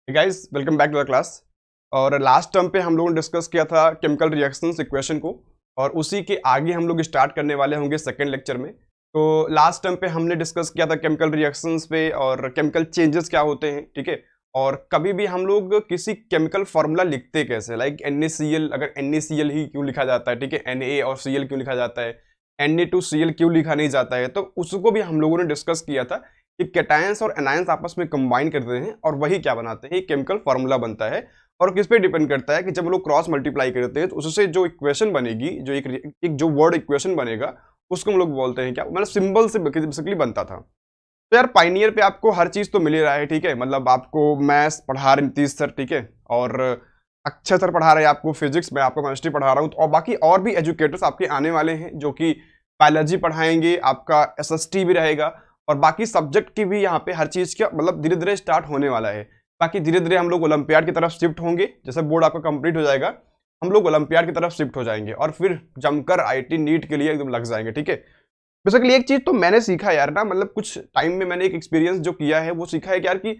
Guys welcome back to the class. और last term पे हम लोगों ने डिस्कस किया था केमिकल रिएक्शंस इक्वेशन को, और उसी के आगे हम लोग स्टार्ट करने वाले होंगे सेकेंड लेक्चर में। तो लास्ट टर्म पे हमने डिस्कस किया था केमिकल रिएक्शंस पे और केमिकल चेंजेस क्या होते हैं, ठीक है। और कभी भी हम लोग किसी केमिकल फार्मूला लिखते कैसे, लाइक NaCl, अगर NaCl ही क्यों लिखा जाता है, ठीक है, Na और Cl क्यों लिखा जाता है, Na2Cl क्यों लिखा नहीं जाता है, तो उसको भी हम लोगों ने डिस्कस किया था कि कैटायंस और एनायंस आपस में कंबाइन करते हैं और वही क्या बनाते हैं, एक केमिकल फार्मूला बनता है। और किस पे डिपेंड करता है कि जब हम लोग क्रॉस मल्टीप्लाई करते हैं तो उससे जो इक्वेशन बनेगी, जो एक जो वर्ड इक्वेशन बनेगा, उसको हम लोग बोलते हैं क्या, मतलब सिंबल से बेसिकली बनता था। तो यार पाइनियर पे आपको हर चीज तो मिल ही रहा है, ठीक है, मतलब आपको मैथ्स पढ़ा रहे नीतीश सर, ठीक है, और अक्षय सर पढ़ा रहे हैं आपको फिजिक्स, मैं आपको केमिस्ट्री पढ़ा रहा हूँ, और बाकी और भी एजुकेटर्स आपके आने वाले हैं जो कि बायोलॉजी पढ़ाएंगे, आपका SST भी रहेगा, और बाकी सब्जेक्ट की भी यहाँ पे हर चीज का मतलब धीरे धीरे स्टार्ट होने वाला है। बाकी धीरे धीरे हम लोग ओलंपियाड की तरफ शिफ्ट होंगे, जैसे बोर्ड आपका कंप्लीट हो जाएगा हम लोग ओलंपियाड की तरफ शिफ्ट हो जाएंगे और फिर जमकर IIT नीट के लिए एकदम लग जाएंगे, ठीक है। बेसिकली एक चीज तो मैंने सीखा यार ना, मतलब कुछ टाइम में मैंने एक एक्सपीरियंस जो किया है वो सीखा है कि यार कि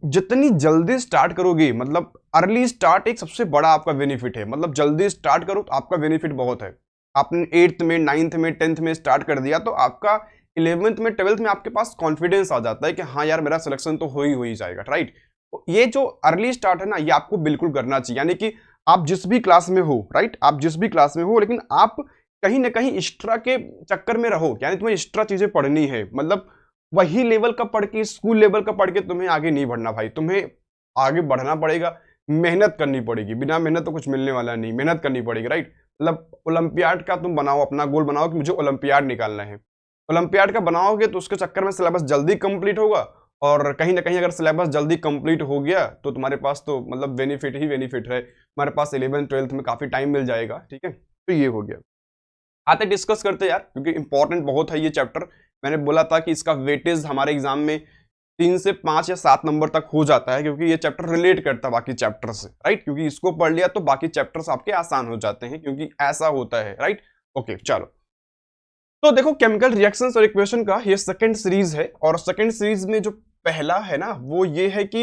जितनी जल्दी स्टार्ट करोगे, मतलब अर्ली स्टार्ट एक सबसे बड़ा आपका बेनिफिट है, मतलब जल्दी स्टार्ट करो तो आपका बेनिफिट बहुत है। आपने 8th में 9th में 10th में स्टार्ट कर दिया तो आपका 11th में 12th में आपके पास कॉन्फिडेंस आ जाता है कि हाँ यार मेरा सिलेक्शन तो हो ही जाएगा, राइट। तो ये जो अर्ली स्टार्ट है ना, ये आपको बिल्कुल करना चाहिए, यानी कि आप जिस भी क्लास में हो, राइट, आप जिस भी क्लास में हो, लेकिन आप कहीं ना कहीं एक्स्ट्रा के चक्कर में रहो, यानी तुम्हें एक्स्ट्रा चीजें पढ़नी है, मतलब वही लेवल का पढ़ के, स्कूल लेवल का पढ़ के तुम्हें आगे नहीं बढ़ना भाई, तुम्हें आगे बढ़ना पड़ेगा, मेहनत करनी पड़ेगी, बिना मेहनत तो कुछ मिलने वाला नहीं, मेहनत करनी पड़ेगी, राइट। मतलब ओलंपियाड का तुम बनाओ, अपना गोल बनाओ कि मुझे ओलंपियाड निकालना है। ओलंपियाड का बनाओगे तो उसके चक्कर में सिलेबस जल्दी कंप्लीट होगा, और कहीं ना कहीं अगर सिलेबस जल्दी कंप्लीट हो गया तो तुम्हारे पास तो मतलब बेनिफिट ही बेनिफिट है, तुम्हारे पास 11th 12th में काफी टाइम मिल जाएगा, ठीक है। तो ये हो गया। आते डिस्कस करते यार, क्योंकि इंपॉर्टेंट बहुत है ये चैप्टर। मैंने बोला था कि इसका वेटेज हमारे एग्जाम में 3 से 5 या 7 नंबर तक हो जाता है, क्योंकि ये चैप्टर रिलेट करता है बाकी चैप्टर से, राइट, क्योंकि इसको पढ़ लिया तो बाकी चैप्टर्स आपके आसान हो जाते हैं, क्योंकि ऐसा होता है, राइट। ओके चलो, तो देखो केमिकल रिएक्शंस और इक्वेशन का ये सेकंड सीरीज है, और सेकंड सीरीज में जो पहला है ना वो ये है कि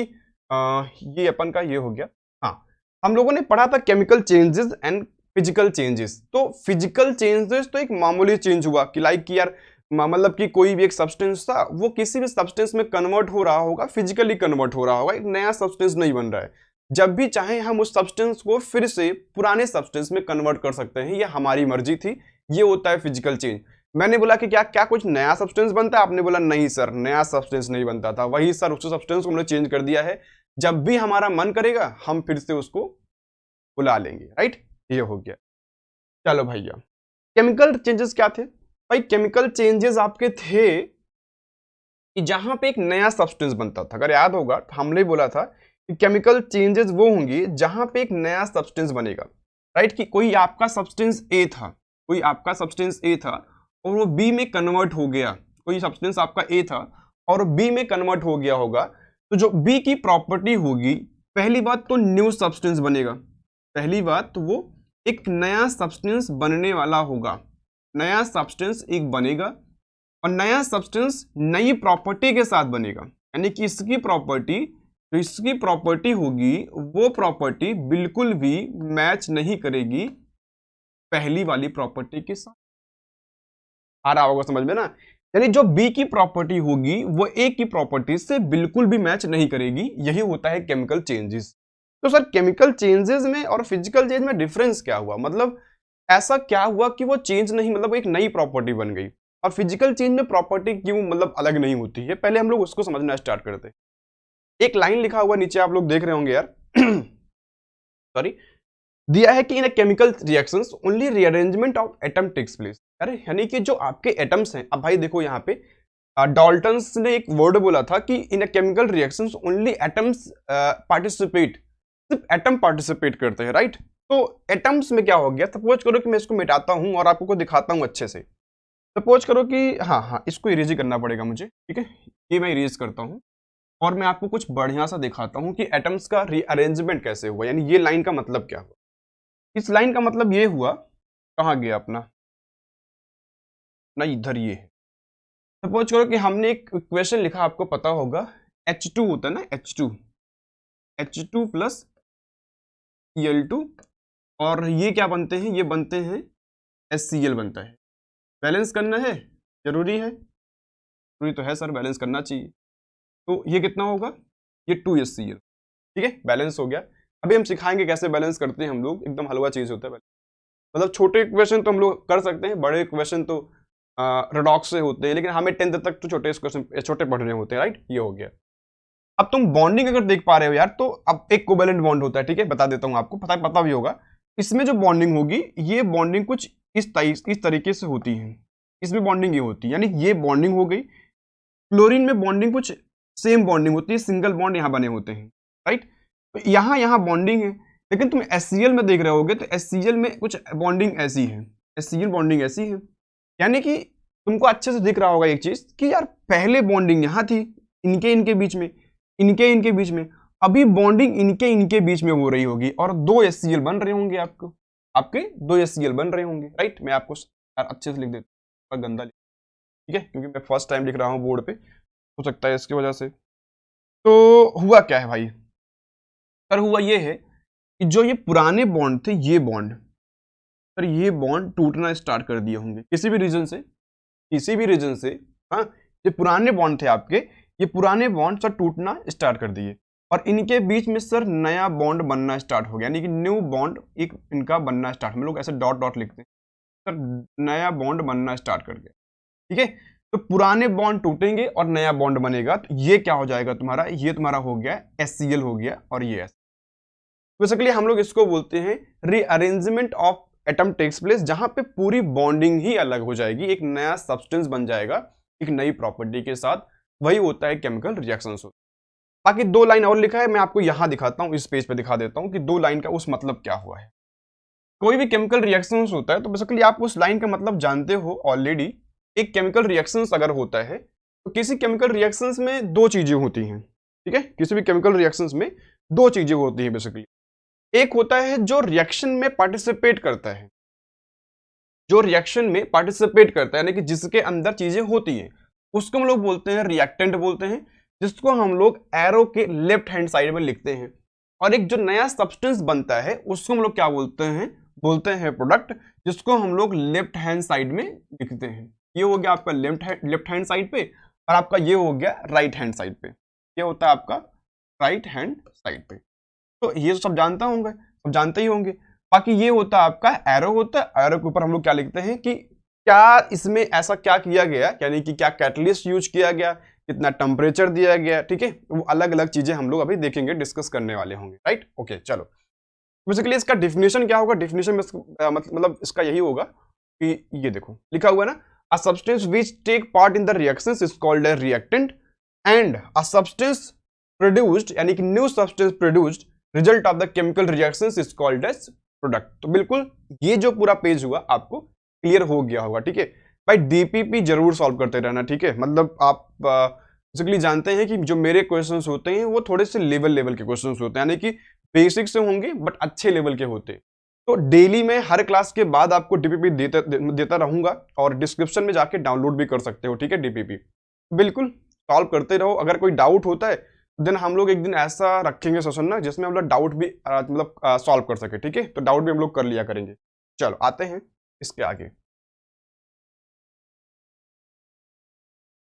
ये अपन का ये हो गया। हाँ, हम लोगों ने पढ़ा था chemical changes and physical changes. तो फिजिकल चेंजेस तो एक मामूली चेंज हुआ कि लाइक कि यार मतलब कि कोई भी एक सब्सटेंस था वो किसी भी सब्सटेंस में कन्वर्ट हो रहा होगा, फिजिकली कन्वर्ट हो रहा होगा, एक नया सब्सटेंस नहीं बन रहा है। जब भी चाहे हम उस सब्सटेंस को फिर से पुराने सब्सटेंस में कन्वर्ट कर सकते हैं, ये हमारी मर्जी थी, ये होता है फिजिकल चेंज। मैंने बोला कि क्या क्या कुछ नया सब्सटेंस बनता है, आपने बोला नहीं सर नया सब्सटेंस नहीं बनता था, वही सर उस सब्सटेंस को हमने चेंज कर दिया है, जब भी हमारा मन करेगा हम फिर से उसको बुला लेंगे, राइट। ये हो गया। चलो भैया, केमिकल चेंजेस क्या थे भाई? केमिकल चेंजेस आपके थे कि जहां पे एक नया सब्सटेंस बनता था, अगर याद होगा तो हमने बोला था कि केमिकल चेंजेस वो होंगे जहां पे एक नया सब्सटेंस बनेगा, राइट। कि कोई आपका सब्सटेंस ए था, कोई आपका सब्सटेंस ए था और वो बी में कन्वर्ट हो गया, कोई सब्सटेंस आपका ए था और बी में कन्वर्ट हो गया होगा, तो जो बी की प्रॉपर्टी होगी, पहली बात तो न्यू सब्सटेंस बनेगा, पहली बात तो वो एक नया सब्सटेंस बनने वाला होगा, नया सब्सटेंस एक बनेगा, और नया सब्सटेंस नई प्रॉपर्टी के साथ बनेगा, यानी कि इसकी प्रॉपर्टी, तो इसकी प्रॉपर्टी होगी वो प्रॉपर्टी बिल्कुल भी मैच नहीं करेगी पहली वाली प्रॉपर्टी के साथ। आ रहा होगा समझ में ना, यानी जो बी की प्रॉपर्टी होगी वो ए की प्रॉपर्टी से बिल्कुल भी मैच नहीं करेगी, यही होता है केमिकल चेंजेस। तो सर केमिकल चेंजेस में और फिजिकल चेंज में डिफरेंस क्या हुआ, मतलब ऐसा क्या हुआ कि वो चेंज नहीं, मतलब एक नई प्रॉपर्टी बन गई, और फिजिकल चेंज में प्रॉपर्टी क्यों मतलब अलग नहीं होती है, पहले हम लोग उसको समझना स्टार्ट करते हैं। एक लाइन लिखा हुआ नीचे आप लोग देख रहे होंगे यार सॉरी, दिया है कि in chemical reactions only rearrangement of atom takes place. अरे यानी कि जो आपके एटम्स हैं, अब भाई देखो यहाँ पे डॉल्टन्स ने एक वर्ड बोला था कि in chemical reactions only atoms participate, सिर्फ एटम पार्टिसिपेट करते हैं, राइट। तो एटम्स में क्या हो गया, सपोज करो कि मैं इसको मिटाता हूं और आपको दिखाता हूं अच्छे से। सपोज करो कि हाँ हाँ इसको इरेज करना पड़ेगा मुझे, ठीक है, ये मैं इरेज करता हूं और मैं आपको कुछ बढ़िया सा दिखाता हूं कि एटम्स का रीअरेंजमेंट कैसे हुआ, यानी ये लाइन का मतलब क्या हुआ। इस लाइन का मतलब ये हुआ, कहाँ गया अपना, ना इधर ये है। सपोज करो कि हमने एक इक्वेशन लिखा, आपको पता होगा H2 होता है ना, H2, H2 प्लस Cl2, और ये क्या बनते हैं, ये बनते हैं HCl बनता है। बैलेंस करना है, जरूरी है, जरूरी तो है सर, बैलेंस करना चाहिए। तो ये कितना होगा, ये 2HCl, ठीक है, बैलेंस हो गया। अभी हम सिखाएंगे कैसे बैलेंस करते हैं हम लोग, एकदम हलवा चीज होता है। मतलब छोटे इक्वेशन तो हम लोग कर सकते हैं, बड़े इक्वेशन तो रेडॉक्स से होते हैं, लेकिन हमें 10th तक तो छोटे इक्वेशन छोटे पढ़ने होते हैं, राइट। ये हो गया। अब तुम बॉन्डिंग अगर देख पा रहे हो यार, तो अब एक कोवेलेंट बॉन्ड होता है, ठीक है, बता देता हूं आपको, पता भी होगा। इसमें जो बॉन्डिंग होगी, ये बॉन्डिंग कुछ इस तरीके से होती है। इसमें बॉन्डिंग ये होती है, यानी ये बॉन्डिंग हो गई। क्लोरीन में बॉन्डिंग कुछ सेम बॉन्डिंग होती है, सिंगल बॉन्ड यहाँ बने होते हैं, राइट। तो यहाँ बॉन्डिंग है, लेकिन तुम HCl में देख रहे होगे तो HCl में कुछ बॉन्डिंग ऐसी है, HCl बॉन्डिंग ऐसी है, यानी कि तुमको अच्छे से दिख रहा होगा एक चीज कि यार पहले बॉन्डिंग यहाँ थी इनके बीच में, इनके बीच में, अभी बॉन्डिंग इनके बीच में हो रही होगी और 2 HCl बन रहे होंगे, आपके 2 HCl बन रहे होंगे, राइट। मैं आपको अच्छे से लिख देता हूँ, गंदा लिख, ठीक है, क्योंकि मैं फर्स्ट टाइम लिख रहा हूँ बोर्ड पे, हो सकता है इसकी वजह से। तो हुआ क्या है भाई सर, हुआ ये है कि जो ये पुराने बॉन्ड थे, ये बॉन्ड सर, ये बॉन्ड टूटना स्टार्ट कर दिए होंगे किसी भी रीजन से। हाँ, ये पुराने बॉन्ड थे आपके, ये पुराने बॉन्ड सर टूटना स्टार्ट कर दिए, और इनके बीच में सर नया बॉन्ड बनना स्टार्ट हो गया, यानी कि न्यू बॉन्ड एक इनका बनना स्टार्ट, हम लोग ऐसे डॉट डॉट लिखते हैं सर, नया बॉन्ड बनना स्टार्ट कर गया, ठीक है। तो पुराने बॉन्ड टूटेंगे और नया बॉन्ड बनेगा, तो ये क्या हो जाएगा तुम्हारा, ये तुम्हारा हो गया HCl हो गया, और ये बेसिकली हम लोग इसको बोलते हैं rearrangement of atom takes place, जहां पे पूरी बॉन्डिंग ही अलग हो जाएगी, एक नया सब्सटेंस बन जाएगा एक नई प्रॉपर्टी के साथ, वही होता है केमिकल रिएक्शंस। बाकी 2 लाइन और लिखा है, मैं आपको यहां दिखाता हूं, इस पेज पे दिखा देता हूं कि 2 लाइन का उस मतलब क्या हुआ है। कोई भी केमिकल रिएक्शंस होता है तो बेसिकली आप उस लाइन का मतलब जानते हो ऑलरेडी। एक केमिकल रिएक्शंस अगर होता है तो किसी केमिकल रिएक्शंस में 2 चीजें होती हैं, ठीक है, किसी भी केमिकल रिएक्शंस में 2 चीजें होती हैं बेसिकली। एक होता है जो रिएक्शन में पार्टिसिपेट करता है, यानी कि जिसके अंदर चीजें होती हैं, उसको हम लोग बोलते हैं रिएक्टेंट बोलते हैं, जिसको हम लोग एरो के लेफ्ट हैंड साइड में लिखते हैं। और एक जो नया सब्सटेंस बनता है उसको हम लोग क्या बोलते हैं प्रोडक्ट, जिसको हम लोग लेफ्ट हैंड साइड में लिखते हैं। ये हो गया आपका लेफ्ट हैंड साइड पे, और आपका ये हो गया राइट हैंड साइड पे, ये होता है आपका राइट हैंड साइड पे। तो ये सब जानते ही होंगे। बाकी ये होता है आपका एरो होता है, एरो के ऊपर हम लोग क्या लिखते हैं कि क्या इसमें ऐसा क्या किया गया, यानी कि क्या कैटलिस्ट यूज किया गया, कितना टेम्परेचर दिया गया, ठीक है, वो अलग अलग चीजें हम लोग अभी देखेंगे, डिस्कस करने वाले होंगे, राइट। ओके, चलो बेसिकली इसका डेफिनेशन क्या होगा, डेफिनेशन में मतलब इसका यही होगा कि ये देखो लिखा हुआ है ना, a substance which take part in the reactions is called a reactant, and a substance produced, यानी कि new substance produced result of the chemical reactions is called as product. तो बिल्कुल ये जो पूरा पेज हुआ आपको क्लियर हो गया होगा, ठीक है भाई। डीपीपी जरूर सॉल्व करते रहना, ठीक है, मतलब आप बेसिकली जानते हैं कि जो मेरे क्वेश्चंस होते हैं वो थोड़े से लेवल के क्वेश्चंस होते हैं, यानी कि बेसिक से होंगे बट अच्छे लेवल के होते हैं। तो डेली में हर क्लास के बाद आपको डीपीपी देता रहूंगा, और डिस्क्रिप्शन में जाके डाउनलोड भी कर सकते हो, ठीक है, डीपीपी बिल्कुल सॉल्व करते रहो। अगर कोई डाउट होता है देन हम लोग एक दिन ऐसा रखेंगे सेशन ना, जिसमें हम लोग डाउट भी मतलब सॉल्व कर सके, ठीक है, तो डाउट भी हम लोग कर लिया करेंगे। चलो आते हैं इसके आगे।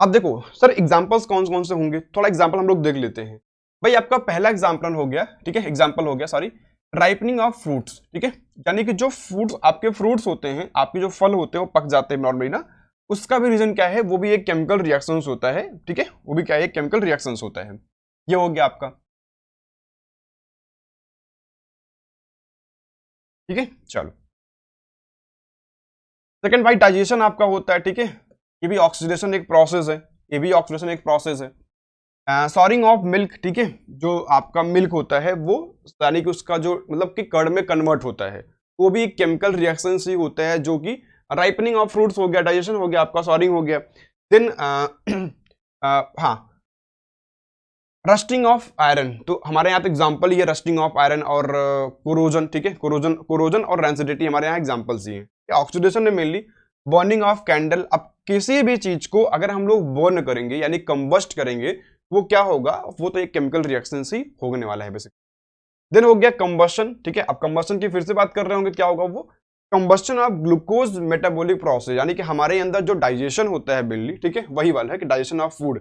अब देखो सर एग्जांपल्स कौन से होंगे, थोड़ा एग्जांपल हम लोग देख लेते हैं। भाई आपका पहला एग्जांपल हो गया, ठीक है, एग्जांपल हो गया सॉरी, राइपनिंग ऑफ फ्रूट्स, ठीक है, यानी कि जो फ्रूट्स आपके फ्रूट्स होते हैं, आपके जो फल होते हैं वो पक जाते हैं नॉर्मली ना, उसका भी रीजन क्या है, वो भी एक केमिकल रिएक्शंस होता है, ठीक है, वो भी क्या है, केमिकल रिएक्शंस होता है। ये हो गया आपका, ठीक है। चलो सेकंड भाई डाइजेशन आपका होता है, ठीक है, ये भी ऑक्सीडेशन एक प्रोसेस है, सॉरिंग ऑफ मिल्क, ठीक है, जो आपका मिल्क होता है वो यानी कि उसका जो मतलब कि कर्ड में कन्वर्ट होता है, वो भी एक केमिकल रिएक्शन से होता है, जो कि राइपनिंग ऑफ फ्रूट्स हो गया, डाइजेशन हो गया आपका, सॉरिंग हो गया। देन हाँ रस्टिंग ऑफ आयरन, तो हमारे यहाँ पे एग्जांपल ही है रस्टिंग ऑफ आयरन और कोरोजन, ठीक है, कोरोजन और रेंसिडिटी हमारे यहाँ एग्जांपल्स ही हैं। ऑक्सीडेशन में मेनली बर्निंग ऑफ कैंडल। अब किसी भी चीज को अगर हम लोग बर्न करेंगे यानी कंबस्ट करेंगे वो क्या होगा, वो तो एक केमिकल रिएक्शन से ही होने वाला है बेसिकली। देन हो गया कंबशन, ठीक है। अब कंबशन की फिर से बात कर रहे होंगे, क्या होगा वो, combustion of glucose metabolic process, यानी कि हमारे अंदर जो डाइजेशन होता है बिल्ली, ठीक है, वही वाला है कि डाइजेशन ऑफ फूड।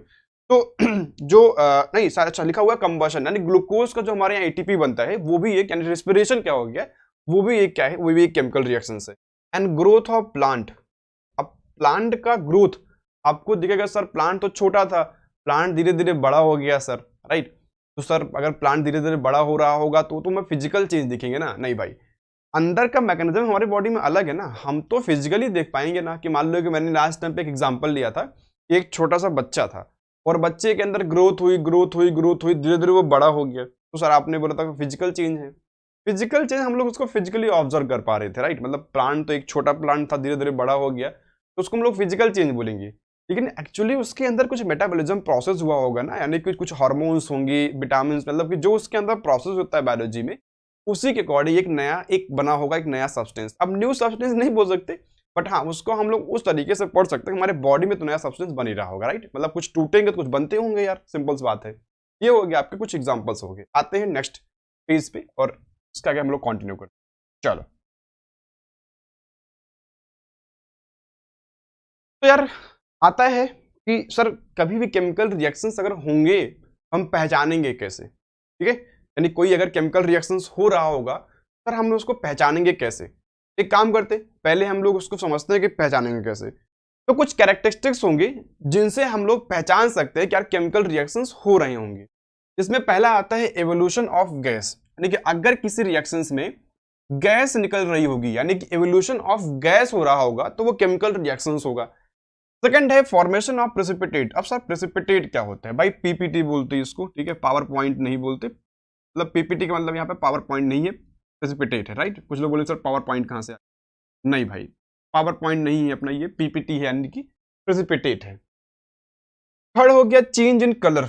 तो जो नहीं अच्छा लिखा हुआ है कंबशन, यानी ग्लूकोज का जो हमारे यहाँ एटीपी बनता है वो भी एक, यानी रेस्पिरेशन क्या हो गया, वो भी एक क्या है, वो भी एक केमिकल रिएक्शन है। एंड ग्रोथ ऑफ प्लांट, अब प्लांट का ग्रोथ आपको दिखेगा सर प्लांट तो छोटा था, प्लांट धीरे धीरे बड़ा हो गया सर, राइट। तो सर अगर प्लांट धीरे धीरे बड़ा हो रहा होगा तो हमें फिजिकल चेंज दिखेंगे ना, नहीं भाई, अंदर का मैकेनिज्म हमारी बॉडी में अलग है ना, हम तो फिजिकली देख पाएंगे ना। कि मान लो कि मैंने लास्ट टाइम पे एक एग्जांपल लिया था, एक छोटा सा बच्चा था और बच्चे के अंदर ग्रोथ हुई ग्रोथ हुई ग्रोथ हुई, धीरे धीरे वो बड़ा हो गया, तो सर आपने बोला था फिजिकल चेंज है। फिजिकल चेंज हम लोग उसको फिजिकली ऑब्जर्व कर पा रहे थे, राइट। मतलब प्लांट तो एक छोटा प्लांट था, धीरे धीरे बड़ा हो गया, तो उसको हम लोग फिजिकल चेंज बोलेंगे। लेकिन एक्चुअली उसके अंदर कुछ मेटाबॉलिज्म प्रोसेस हुआ होगा ना, यानी कि कुछ हार्मोन्स होंगी, विटामिन, मतलब कि जो उसके अंदर प्रोसेस होता है बायोलॉजी में, उसी के अकॉर्डिंग एक बना होगा एक नया सब्सटेंस। अब न्यू सब्सटेंस नहीं बोल सकते, बट हाँ उसको हम लोग उस तरीके से पढ़ सकते हैं हमारे बॉडी में तो नया सब्सटेंस बन ही रहा होगा, राइट। मतलब कुछ टूटेंगे तो कुछ बनते होंगे यार, सिंपल सी बात है। ये हो गया आपके कुछ एग्जांपल्स हो गए। आते हैं नेक्स्ट पेज पे और इसका आगे हम लोग कंटिन्यू करते हैं। चलो तो यार आता है कि सर कभी भी केमिकल रिएक्शंस अगर होंगे हम पहचानेंगे कैसे, ठीक है। यानी कोई अगर केमिकल रिएक्शंस हो रहा होगा सर हम उसको पहचानेंगे कैसे। एक काम करते पहले हम लोग उसको समझते हैं कि पहचानेंगे कैसे। तो कुछ कैरेक्टरिस्टिक्स होंगे जिनसे हम लोग पहचान सकते हैं कि यार केमिकल रिएक्शंस हो रहे होंगे। इसमें पहला आता है एवोल्यूशन ऑफ गैस, यानी कि अगर किसी रिएक्शंस में गैस निकल रही होगी, यानी कि एवोल्यूशन ऑफ गैस हो रहा होगा, तो वो केमिकल रिएक्शंस होगा। सेकंड है फॉर्मेशन ऑफ प्रेसिपिटेट। अब सर प्रेसिपिटेट क्या होता है भाई, पीपीटी बोलते हैं इसको, ठीक है, पावर पॉइंट नहीं बोलते। मतलब पीपीटी का मतलब यहाँ पे पावर पॉइंट नहीं है, प्रेसिपिटेट है, राइट। कुछ लोग बोले सर पावर पॉइंट कहाँ से आया, नहीं भाई पावर पॉइंट नहीं है अपना, ये पीपीटी है, यानी कि प्रेसिपिटेट है। थर्ड हो गया change in colour.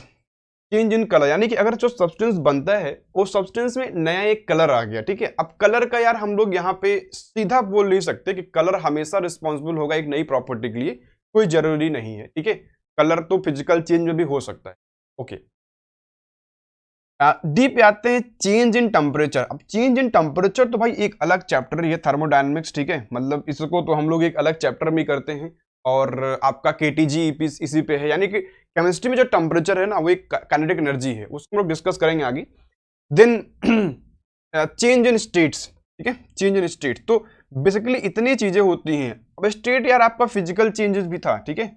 Change in colour यानी कि अगर जो सब्सटेंस बनता है वो सब्सटेंस में नया एक कलर आ गया, ठीक है। अब कलर का यार हम लोग यहाँ पे सीधा बोल नहीं सकते कि कलर हमेशा रिस्पॉन्सिबल होगा एक नई प्रॉपर्टी के लिए, कोई जरूरी नहीं है, ठीक है। कलर तो फिजिकल चेंज में भी हो सकता है, ओके। डी पे आते हैं चेंज इन टेम्परेचर। अब चेंज इन टेम्परेचर तो भाई एक अलग चैप्टर है, ये थर्मोडायनेमिक्स, ठीक है। मतलब इसको तो हम लोग एक अलग चैप्टर में करते हैं और आपका केटीजी इसी पे है। यानी कि केमिस्ट्री में जो टेम्परेचर है ना वो एक काइनेटिक एनर्जी है, उसको हम लोग डिस्कस करेंगे आगे। देन चेंज इन स्टेट्स, ठीक है, चेंज इन स्टेट। तो बेसिकली इतनी चीजें होती हैं। अब स्टेट यार आपका फिजिकल चेंजेस भी था, ठीक है।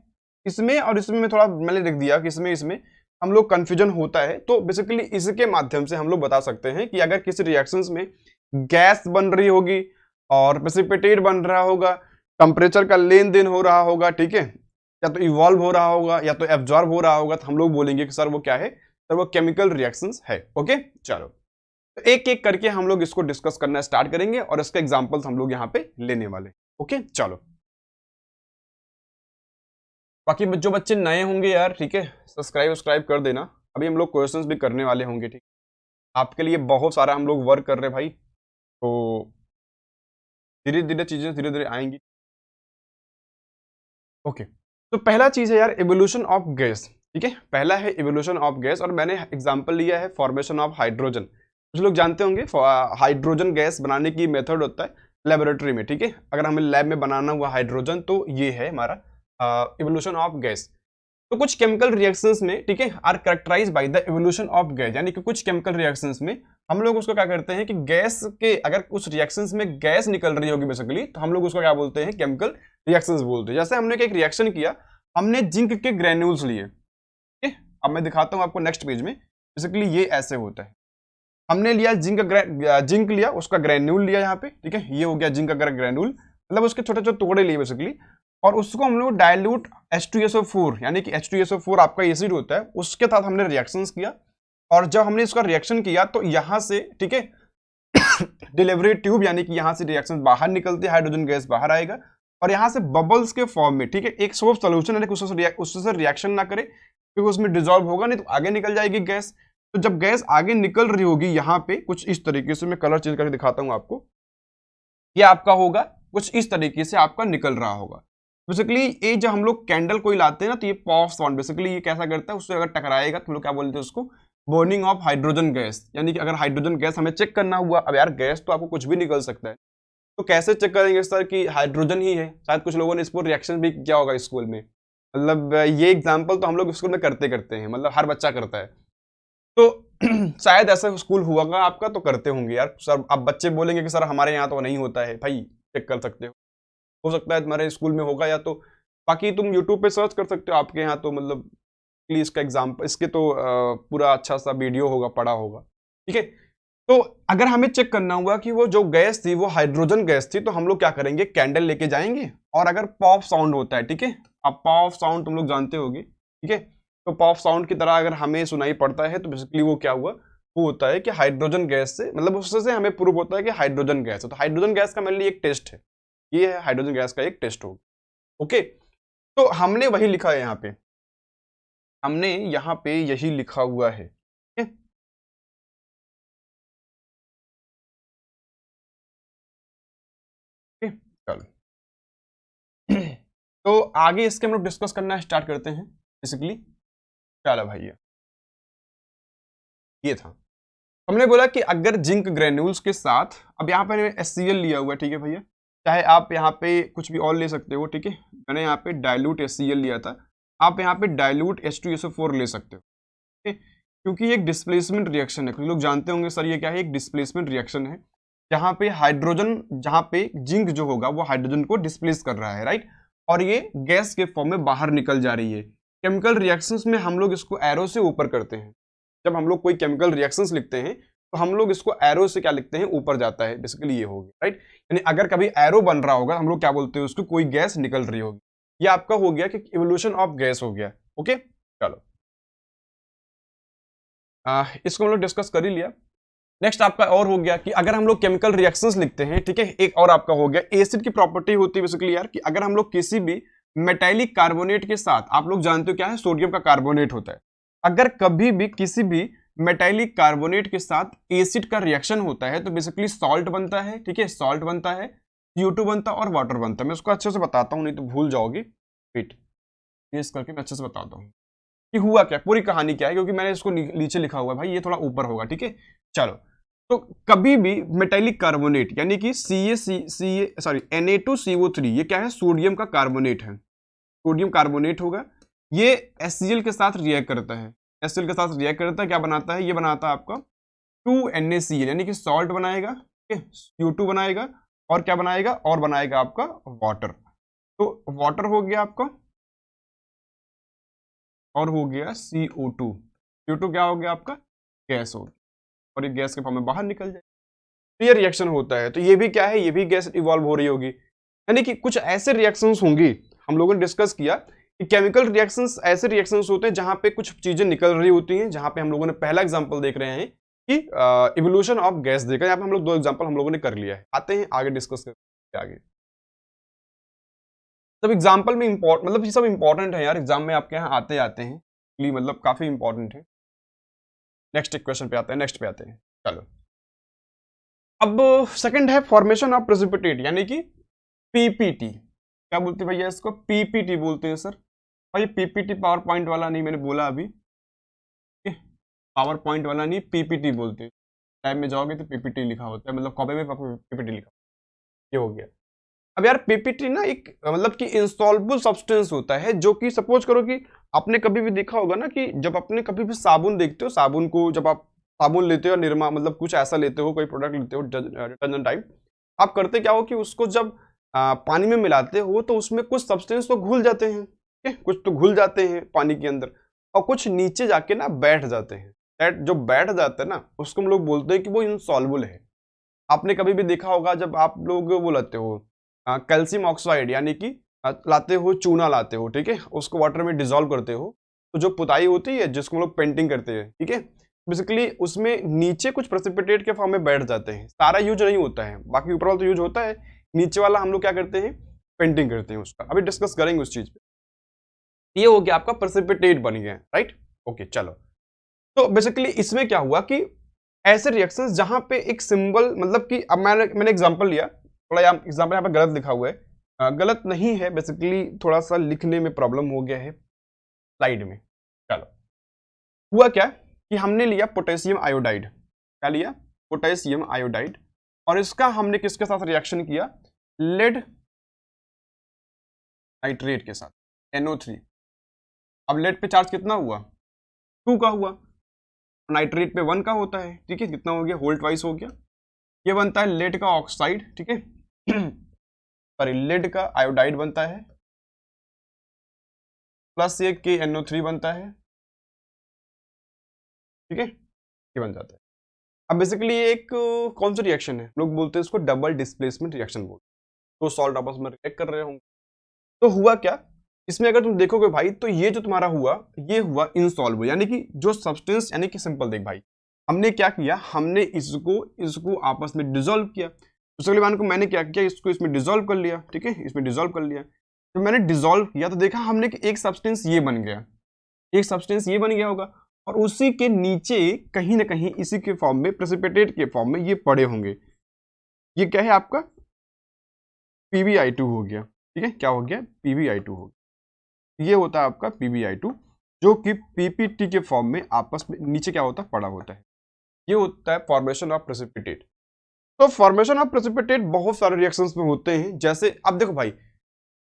इसमें और इसमें मैं थोड़ा मैंने लिख दिया कि इसमें हम लोग कंफ्यूजन होता है, तो बेसिकली इसके माध्यम से हम लोग बता सकते हैं कि अगर किसी रिएक्शंस में गैस बन रही होगी और प्रेसिपिटेट बन रहा होगा, टेम्परेचर का लेन देन हो रहा होगा, ठीक है, या तो इवॉल्व हो रहा होगा या तो एब्जॉर्ब हो रहा होगा, तो हम लोग बोलेंगे कि सर वो क्या है, सर वो केमिकल रिएक्शंस है, ओके। चलो तो एक एक करके हम लोग इसको डिस्कस करना स्टार्ट करेंगे और इसके एग्जांपल्स हम लोग यहाँ पे लेने वाले, ओके। चलो बाकी जो बच्चे नए होंगे यार, ठीक है, सब्सक्राइब कर देना। अभी हम लोग क्वेश्चंस भी करने वाले होंगे, ठीक, आपके लिए बहुत सारा हम लोग वर्क कर रहे हैं भाई, तो धीरे धीरे चीजें धीरे धीरे आएंगी, ओके। तो पहला चीज है यार एवोल्यूशन ऑफ गैस, ठीक है। पहला है एवोल्यूशन ऑफ गैस और मैंने एग्जांपल लिया है फॉर्मेशन ऑफ हाइड्रोजन। कुछ लोग जानते होंगे हाइड्रोजन गैस बनाने की मेथड होता है लेबोरेटरी में, ठीक है। अगर हमें लैब में बनाना हुआ हाइड्रोजन तो ये है हमारा एवोल्यूशन ऑफ गैस। तो कुछ केमिकल रिएक्शंस में, ठीक है, are characterise by the evolution of gas, यानी कि कुछ केमिकल रिएक्शंस में हम लोग उसको क्या करते हैं कि गैस के, अगर कुछ रिएक्शंस में गैस निकल रही होगी बेसिकली, तो हम लोग उसको क्या बोलते हैं, केमिकल रिएक्शंस बोलते हैं। जैसे हमने एक रिएक्शन किया, हमने जिंक के ग्रेन्यूल्स लिए, ठीक है। अब मैं दिखाता हूं आपको नेक्स्ट पेज में, बेसिकली ये ऐसे होता है। हमने लिया जिंक लिया, उसका ग्रेन्यूल लिया यहाँ पे, ठीक है, ये हो गया जिंक का ग्रेन्यूल, मतलब उसके छोटे छोटे टुकड़े लिए बेसिकली, और उसको हम लोग डायल्यूट H2SO4 यानी कि H2SO4 आपका एसिड होता है, उसके साथ हमने रिएक्शंस किया। और जब हमने इसका रिएक्शन किया तो यहाँ से, ठीक है, डिलीवरी ट्यूब यानी कि यहाँ से रिएक्शन बाहर निकलती है, हाइड्रोजन गैस बाहर आएगा और यहाँ से बबल्स के फॉर्म में, ठीक है, एक सोप सोल्यूशन यानी उससे रिएक्शन ना करे क्योंकि उसमें डिजोल्व होगा नहीं तो आगे निकल जाएगी गैस। तो जब गैस आगे निकल रही होगी यहाँ पे कुछ इस तरीके से, मैं कलर चेंज करके दिखाता हूँ आपको, ये आपका होगा कुछ इस तरीके से आपका निकल रहा होगा। बेसिकली ये जब हम लोग कैंडल कोई लाते हैं ना, तो ये पॉफ साउंड बेसिकली ये कैसा करता है, उससे अगर टकराएगा तो हम लोग क्या बोलते हैं उसको, बर्निंग ऑफ हाइड्रोजन गैस। यानी कि अगर हाइड्रोजन गैस हमें चेक करना हुआ, अब यार गैस तो आपको कुछ भी निकल सकता है, तो कैसे चेक करेंगे सर कि हाइड्रोजन ही है। शायद कुछ लोगों ने इसको रिएक्शन भी किया होगा स्कूल में, मतलब ये एग्जाम्पल तो हम लोग स्कूल में करते करते हैं, मतलब हर बच्चा करता है। तो शायद ऐसा स्कूल हुआ आपका, तो करते होंगे यार सर। अब बच्चे बोलेंगे कि सर हमारे यहाँ तो नहीं होता है, भाई चेक कर सकते हो सकता है तुम्हारे स्कूल में होगा, या तो बाकी तुम यूट्यूब पे सर्च कर सकते हो आपके यहाँ, तो मतलब प्लीज इसका एग्जाम्पल, इसके तो पूरा अच्छा सा वीडियो होगा, पड़ा होगा, ठीक है। तो अगर हमें चेक करना हुआ कि वो जो गैस थी वो हाइड्रोजन गैस थी, तो हम लोग क्या करेंगे, कैंडल लेके जाएंगे, और अगर पॉप साउंड होता है, ठीक है, अब पॉप साउंड तुम लोग जानते होगे, ठीक है, तो पॉप साउंड की तरह अगर हमें सुनाई पड़ता है, तो बेसिकली वो क्या हुआ, वो होता है कि हाइड्रोजन गैस से, मतलब उससे हमें प्रूव होता है कि हाइड्रोजन गैस है। तो हाइड्रोजन गैस का मेनली एक टेस्ट है, ये है हाइड्रोजन गैस का एक टेस्ट होगा। ओके, तो हमने वही लिखा है यहाँ पे, हमने यहाँ पे यही लिखा हुआ है, ठीक है? चलो तो आगे इसके हम लोग डिस्कस करना स्टार्ट करते हैं बेसिकली। चलो भैया, ये था, हमने बोला कि अगर जिंक ग्रेन्यूल्स के साथ, अब यहाँ पे HCl लिया हुआ है, ठीक है भैया, चाहे आप यहाँ पे कुछ भी और ले सकते हो, ठीक है, मैंने यहाँ पे डाइल्यूट HCl लिया था, आप यहाँ पे डाइल्यूट H2SO4 ले सकते हो, ठीक है, क्योंकि ये एक डिस्प्लेसमेंट रिएक्शन है। कुछ लोग जानते होंगे सर ये क्या है, एक डिस्प्लेसमेंट रिएक्शन है, जहाँ पे हाइड्रोजन, जहाँ पे जिंक जो होगा वो हाइड्रोजन को डिस्प्लेस कर रहा है, राइट, और ये गैस के फॉर्म में बाहर निकल जा रही है। केमिकल रिएक्शंस में हम लोग इसको एरो से ऊपर करते हैं, जब हम लोग कोई केमिकल रिएक्शंस लिखते हैं तो हम लोग इसको एरो से क्या लिखते हैं, ऊपर जाता है, बेसिकली ये हो गया, राइट। यानी अगर कभी एरो बन रहा होगा हम लोग क्या बोलते हैं उसको, कोई गैस निकल रही होगी। ये आपका हो गया कि इवोल्यूशन ऑफ गैस हो गया। ओके, चलो इसको हम लोग डिस्कस कर ही लिया। नेक्स्ट आपका और हो गया कि अगर हम लोग केमिकल रिएक्शंस लिखते हैं, ठीक है, एक और आपका हो गया एसिड की प्रॉपर्टी होती है बेसिकली यार, कि अगर हम लोग किसी भी मेटालिक कार्बोनेट के साथ, आप लोग जानते हो क्या है, सोडियम का कार्बोनेट होता है, अगर कभी भी किसी भी मेटालिक कार्बोनेट के साथ एसिड का रिएक्शन होता है तो बेसिकली सॉल्ट बनता है, ठीक है, सॉल्ट बनता है, CO2 बनता है और वाटर बनता है। मैं उसको अच्छे से बताता हूँ, नहीं तो भूल जाओगे, वेट इस करके मैं अच्छे से बताता हूँ कि हुआ क्या, पूरी कहानी क्या है, क्योंकि मैंने इसको नीचे लिखा हुआ है भाई, ये थोड़ा ऊपर होगा, ठीक है। चलो, तो कभी भी मेटालिक कार्बोनेट यानी कि Na2CO3, ये क्या है, सोडियम का कार्बोनेट है, सोडियम कार्बोनेट होगा, ये HCl के साथ रिएक्ट करता है, HCl के साथ रिएक्ट करता है, क्या बनाता है, ये बनाता है आपका 2NaCl, यानी कि सॉल्ट बनाएगा, ठीक है, CO2 बनाएगा, और क्या बनाएगा, और बनाएगा आपका वाटर। तो वाटर हो गया आपका, और हो गया CO2, CO2 क्या हो गया आपका, गैस हो गया, और ये गैस के फॉर्म में बाहर निकल जाए, तो ये रिएक्शन होता है। तो ये भी क्या है, ये भी गैस इवॉल्व हो रही होगी, यानी कि कुछ ऐसे रिएक्शंस होंगी, हम लोगों ने डिस्कस किया कि केमिकल रिएक्शंस ऐसे रिएक्शंस होते हैं जहां पे कुछ चीजें निकल रही होती हैं, जहां पे हम लोगों ने पहला एग्जांपल देख रहे हैं कि इवोल्यूशन ऑफ गैस देखा, यहाँ पे हम लोग दो एग्जांपल हम लोगों ने कर लिया है। आते हैं आगे डिस्कस करते आगे, सब एग्जाम्पल में मतलब ये सब इंपॉर्टेंट है यार, एग्जाम में आपके यहाँ आते आते हैं, मतलब काफी इंपॉर्टेंट है। नेक्स्ट क्वेश्चन पे आते हैं, नेक्स्ट पे आते हैं, चलो। अब सेकंड है फॉर्मेशन ऑफ प्रेसिपिटेट, यानी कि PPT, क्या बोलते हैं भैया इसको, PPT बोलते हैं सर। भाई PPT पावर पॉइंट वाला नहीं, मैंने बोला अभी, पावर पॉइंट वाला नहीं, PPT बोलते हैं। टाइम में जाओगे तो PPT लिखा होता है, मतलब कॉपी में PPT लिखा, ये हो गया। अब यार PPT ना एक मतलब कि इंसॉल्युबल सब्सटेंस होता है, जो कि सपोज करो कि आपने कभी भी देखा होगा ना कि जब आपने कभी भी साबुन देखते हो, साबुन को जब आप साबुन लेते हो, निरमा मतलब कुछ ऐसा लेते हो, कोई प्रोडक्ट लेते हो डिटर्जेंट टाइप, आप करते क्या हो कि उसको जब पानी में मिलाते हो तो उसमें कुछ सब्सटेंस तो घुल जाते हैं, ठीक है, कुछ तो घुल जाते हैं पानी के अंदर, और कुछ नीचे जाके ना बैठ जाते हैं। दैट जो बैठ जाते हैं ना, उसको हम लोग बोलते हैं कि वो इनसॉल्युबल है। आपने कभी भी देखा होगा जब आप लोग वो लाते हो कैल्शियम ऑक्साइड, यानी कि लाते हो, चूना लाते हो, ठीक है, उसको वाटर में डिजोल्व करते हो, तो जो पुताई होती है जिसको हम लोग पेंटिंग करते हैं, ठीक है, बेसिकली उसमें नीचे कुछ प्रेसिपिटेट के फॉर्म में बैठ जाते हैं। सारा यूज नहीं होता है, बाकी ऊपर वाला तो यूज होता है, नीचे वाला हम लोग क्या करते हैं, पेंटिंग करते हैं उसका, अभी डिस्कस करेंगे उस चीज पे। ये हो गया आपका प्रेसिपिटेट बन गया, राइट। ओके, चलो, तो बेसिकली इसमें क्या हुआ कि ऐसे रिएक्शंस जहां पे एक सिंबल, मतलब कि अब मैंने एग्जांपल लिया, थोड़ा एग्जांपल यहाँ पे गलत लिखा हुआ है, गलत नहीं है, बेसिकली थोड़ा सा लिखने में प्रॉब्लम हो गया है स्लाइड में। चलो, हुआ क्या कि हमने लिया पोटेशियम आयोडाइड। क्या लिया? पोटेशियम आयोडाइड, और इसका हमने किसके साथ रिएक्शन किया? लेड नाइट्रेट के साथ, NO3। अब लेड पे चार्ज कितना हुआ? 2 का हुआ, नाइट्रेट पे 1 का होता है, ठीक है। कितना हो गया? होल ट्वाइस हो गया। ये बनता है लेड का ऑक्साइड, ठीक है। सॉरी, लेड का आयोडाइड बनता है, प्लस ये KNO3 बनता है, ठीक है। ये बन जाता है। अब बेसिकली ये एक कौन सा रिएक्शन है? लोग बोलते हैं इसको डबल डिस्प्लेसमेंट रिएक्शन बोलते हैं। तो सॉल्ट आपस में रिएक्ट कर रहे होंगे। तो हुआ क्या इसमें, अगर तुम देखोगे भाई, तो ये जो तुम्हारा हुआ, ये हुआ इनसॉल्वेबल, यानी कि जो सब्सटेंस, यानी कि सिंपल देख भाई, हमने क्या किया? हमने इसको आपस में डिसॉल्व किया। दूसरे मान को मैंने क्या किया? इसको इसमें डिसॉल्व कर लिया, ठीक है। इसमें डिसॉल्व कर लिया। तो मैंने डिसॉल्व किया तो देखा हमने कि एक सब्सटेंस ये बन गया, एक सब्सटेंस ये बन गया होगा, और उसी के नीचे कहीं ना कहीं इसी के फॉर्म में, प्रेसिपिटेट के फॉर्म में ये पड़े होंगे। ये क्या है आपका? PbI2 हो गया, ठीक है। क्या हो गया? PbI2 हो गया। ये होता है आपका PbI2, जो कि PPT के फॉर्म में आपस में नीचे क्या होता है? पड़ा होता है। ये होता है फॉर्मेशन ऑफ प्रेसिपिटेट। तो फॉर्मेशन ऑफ प्रेसिपिटेट बहुत सारे रिएक्शंस में होते हैं। जैसे अब देखो भाई,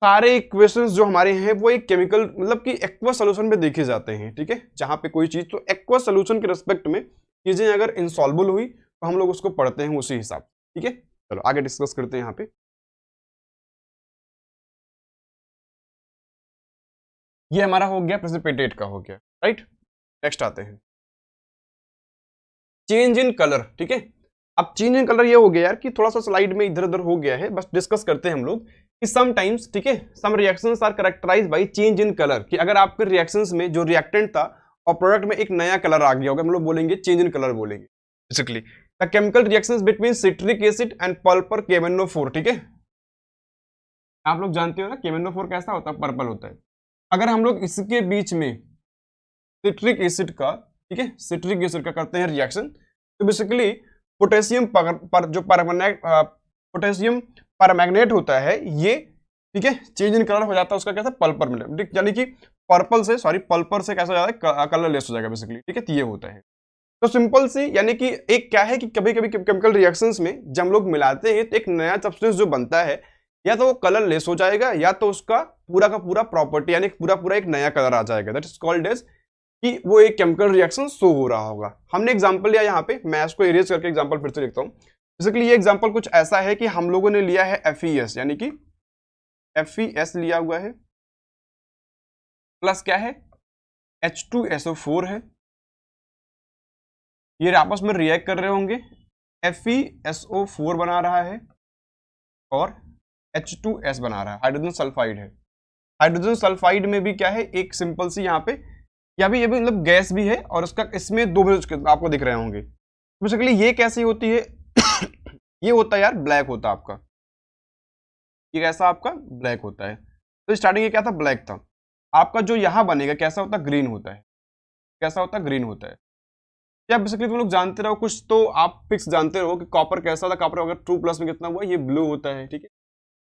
सारे इक्वेशंस जो हमारे हैं वो एक केमिकल, मतलब कि एक्वा सॉल्यूशन में देखे जाते हैं, ठीक है। जहां पे कोई चीज, तो एक्वा सॉल्यूशन के रिस्पेक्ट में चीजें अगर इनसॉल्वेबल हुई तो हम लोग उसको पढ़ते हैं उसी हिसाब, ठीक है। चलो आगे डिस्कस करते हैं। यहाँ पे ये हमारा हो गया, प्रेसिपिटेट का हो गया, राइट। नेक्स्ट आते हैं चेंज इन कलर, ठीक है। अब चेंज इन कलर ये हो गया यार कि थोड़ा सा स्लाइड में इधर उधर हो गया है, बस डिस्कस करते हैं हम लोग कि समटाइम्स, ठीक है, some reactions are characterized by change in colour, कि अगर आपके रिएक्शंस में जो रिएक्टेंट था और प्रोडक्ट में एक नया कलर आ गया होगा, हम लोग बोलेंगे चेंज इन कलर बोलेंगे। Basically the chemical reactions between citric acid and पल्पर KMnO4, ठीक है। आप लोग जानते हो ना KMnO4 कैसा होता है? पर्पल होता है। अगर हम लोग इसके बीच में सिट्रिक एसिड का, ठीक है, सिट्रिक एसिड का करते हैं रिएक्शन, तो बेसिकली पोटेशियम जो पोटेशियम परमैंगनेट होता है ये, ठीक है, चेंज इन कलर हो जाता है उसका, कैसा? पल्पर में, यानी कि पल्पर से कैसा हो जाता है? कलरलेस हो जाएगा बेसिकली, ठीक है। तो ये होता है। तो सिंपल सी, यानी कि एक क्या है कि कभी कभी केमिकल रिएक्शंस में जब हम लोग मिलाते हैं तो एक नया सब्सटेंस जो बनता है, या तो वो कलरलेस हो जाएगा, या तो उसका पूरा का पूरा प्रॉपर्टी, यानी पूरा एक नया कलर आ जाएगा। दैट इज कॉल्ड एज कि वो एक केमिकल रिएक्शन शो हो रहा होगा। हमने एग्जांपल लिया यहाँ पे, मैं इसको इरेज करके एग्जांपल फिर से लिखता हूँ। बेसिकली ये एग्जांपल कुछ ऐसा है कि हम लोगों ने लिया है FeS, यानी कि FeS लिया हुआ है, प्लस क्या है? H2SO4 है। ये आपस में रिएक्ट कर रहे होंगे, FeSO4 बना रहा है और H2S बना रहा है, हाइड्रोजन सल्फाइड है। हाइड्रोजन सल्फाइड में भी क्या है? एक सिंपल सी यहाँ पे, या भी ये भी मतलब गैस भी है, और उसका इसमें 2 आपको दिख रहे होंगे। बेसिकली ये कैसी होती है? ये होता है यार ब्लैक होता है आपका, ये कैसा आपका? ब्लैक होता है। तो स्टार्टिंग ये क्या था? ब्लैक था। आपका जो यहाँ बनेगा कैसा होता है? ग्रीन होता है। कैसा होता है? ग्रीन होता है। क्या बेसिकली तुम लोग जानते रहो कुछ, तो आप फिक्स जानते रहो कि कॉपर कैसा था? कॉपर अगर 2+ में कितना हुआ? ये ब्लू होता है, ठीक है।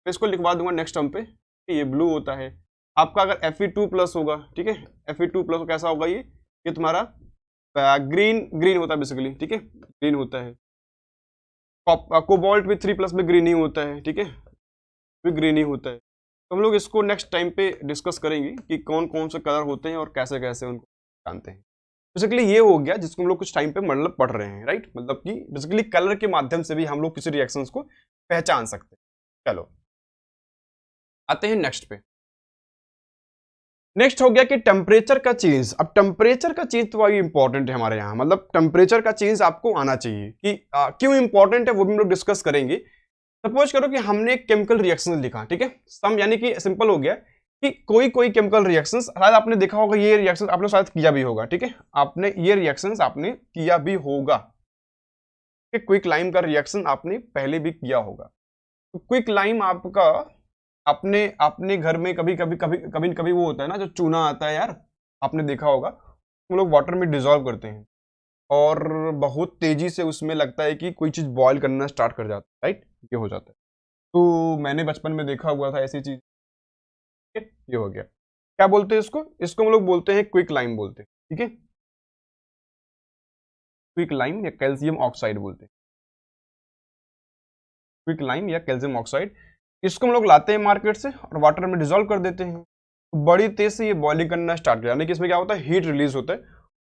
तो इसको लिखवा दूंगा नेक्स्ट टर्म पे कि ये ब्लू होता है। आपका अगर Fe2+ होगा, ठीक है, Fe2+ कैसा होगा? ये तुम्हारा ग्रीन होता है बेसिकली, ठीक है, ग्रीन होता है। कोबाल्ट भी 3+ में ग्रीन ही होता है, ठीक है, भी ग्रीन ही होता है। तो हम लोग इसको नेक्स्ट टाइम पे डिस्कस करेंगे कि कौन कौन से कलर होते हैं और कैसे कैसे उनको जानते हैं। बेसिकली ये हो गया जिसको हम लोग कुछ टाइम पे मतलब पढ़ रहे हैं, राइट। मतलब कि बेसिकली कलर के माध्यम से भी हम लोग किसी रिएक्शंस को पहचान सकते हैं। चलो आते हैं नेक्स्ट पे। नेक्स्ट हो गया कि टेम्परेचर का चेंज। अब टेम्परेचर का चेंज तो भाई इंपॉर्टेंट है हमारे यहाँ, मतलब टेम्परेचर का चेंज आपको आना चाहिए कि क्यों इंपॉर्टेंट है वो भी हम लोग डिस्कस करेंगे। सपोज करो कि हमने एक केमिकल रिएक्शन लिखा, ठीक है, सम, यानी कि सिंपल हो गया कि कोई केमिकल रिएक्शन, शायद आपने देखा होगा, ये रिएक्शन आपने शायद किया भी होगा, ठीक है, आपने ये रिएक्शन आपने किया भी होगा। क्विक लाइम का रिएक्शन आपने पहले भी किया होगा। तो क्विक लाइम आपका अपने अपने घर में कभी वो होता है ना, जो चूना आता है यार, आपने देखा होगा, हम लोग वाटर में डिजॉल्व करते हैं और बहुत तेजी से उसमें लगता है कि कोई चीज बॉयल करना स्टार्ट कर जाता है, राइट, ये हो जाता है। तो मैंने बचपन में देखा हुआ था ऐसी चीज। ये हो गया। क्या बोलते हैं इसको? इसको हम लोग बोलते हैं क्विक लाइम बोलते हैं, ठीक है, क्विक लाइम या कैल्शियम ऑक्साइड बोलते हैं, क्विक लाइम या कैल्शियम ऑक्साइड। इसको हम लोग लाते हैं मार्केट से और वाटर में डिजोल्व कर देते हैं। तो बड़ी तेज से ये बॉइलिंग करना स्टार्ट कर, यानी कि इसमें क्या होता है, हीट रिलीज होता है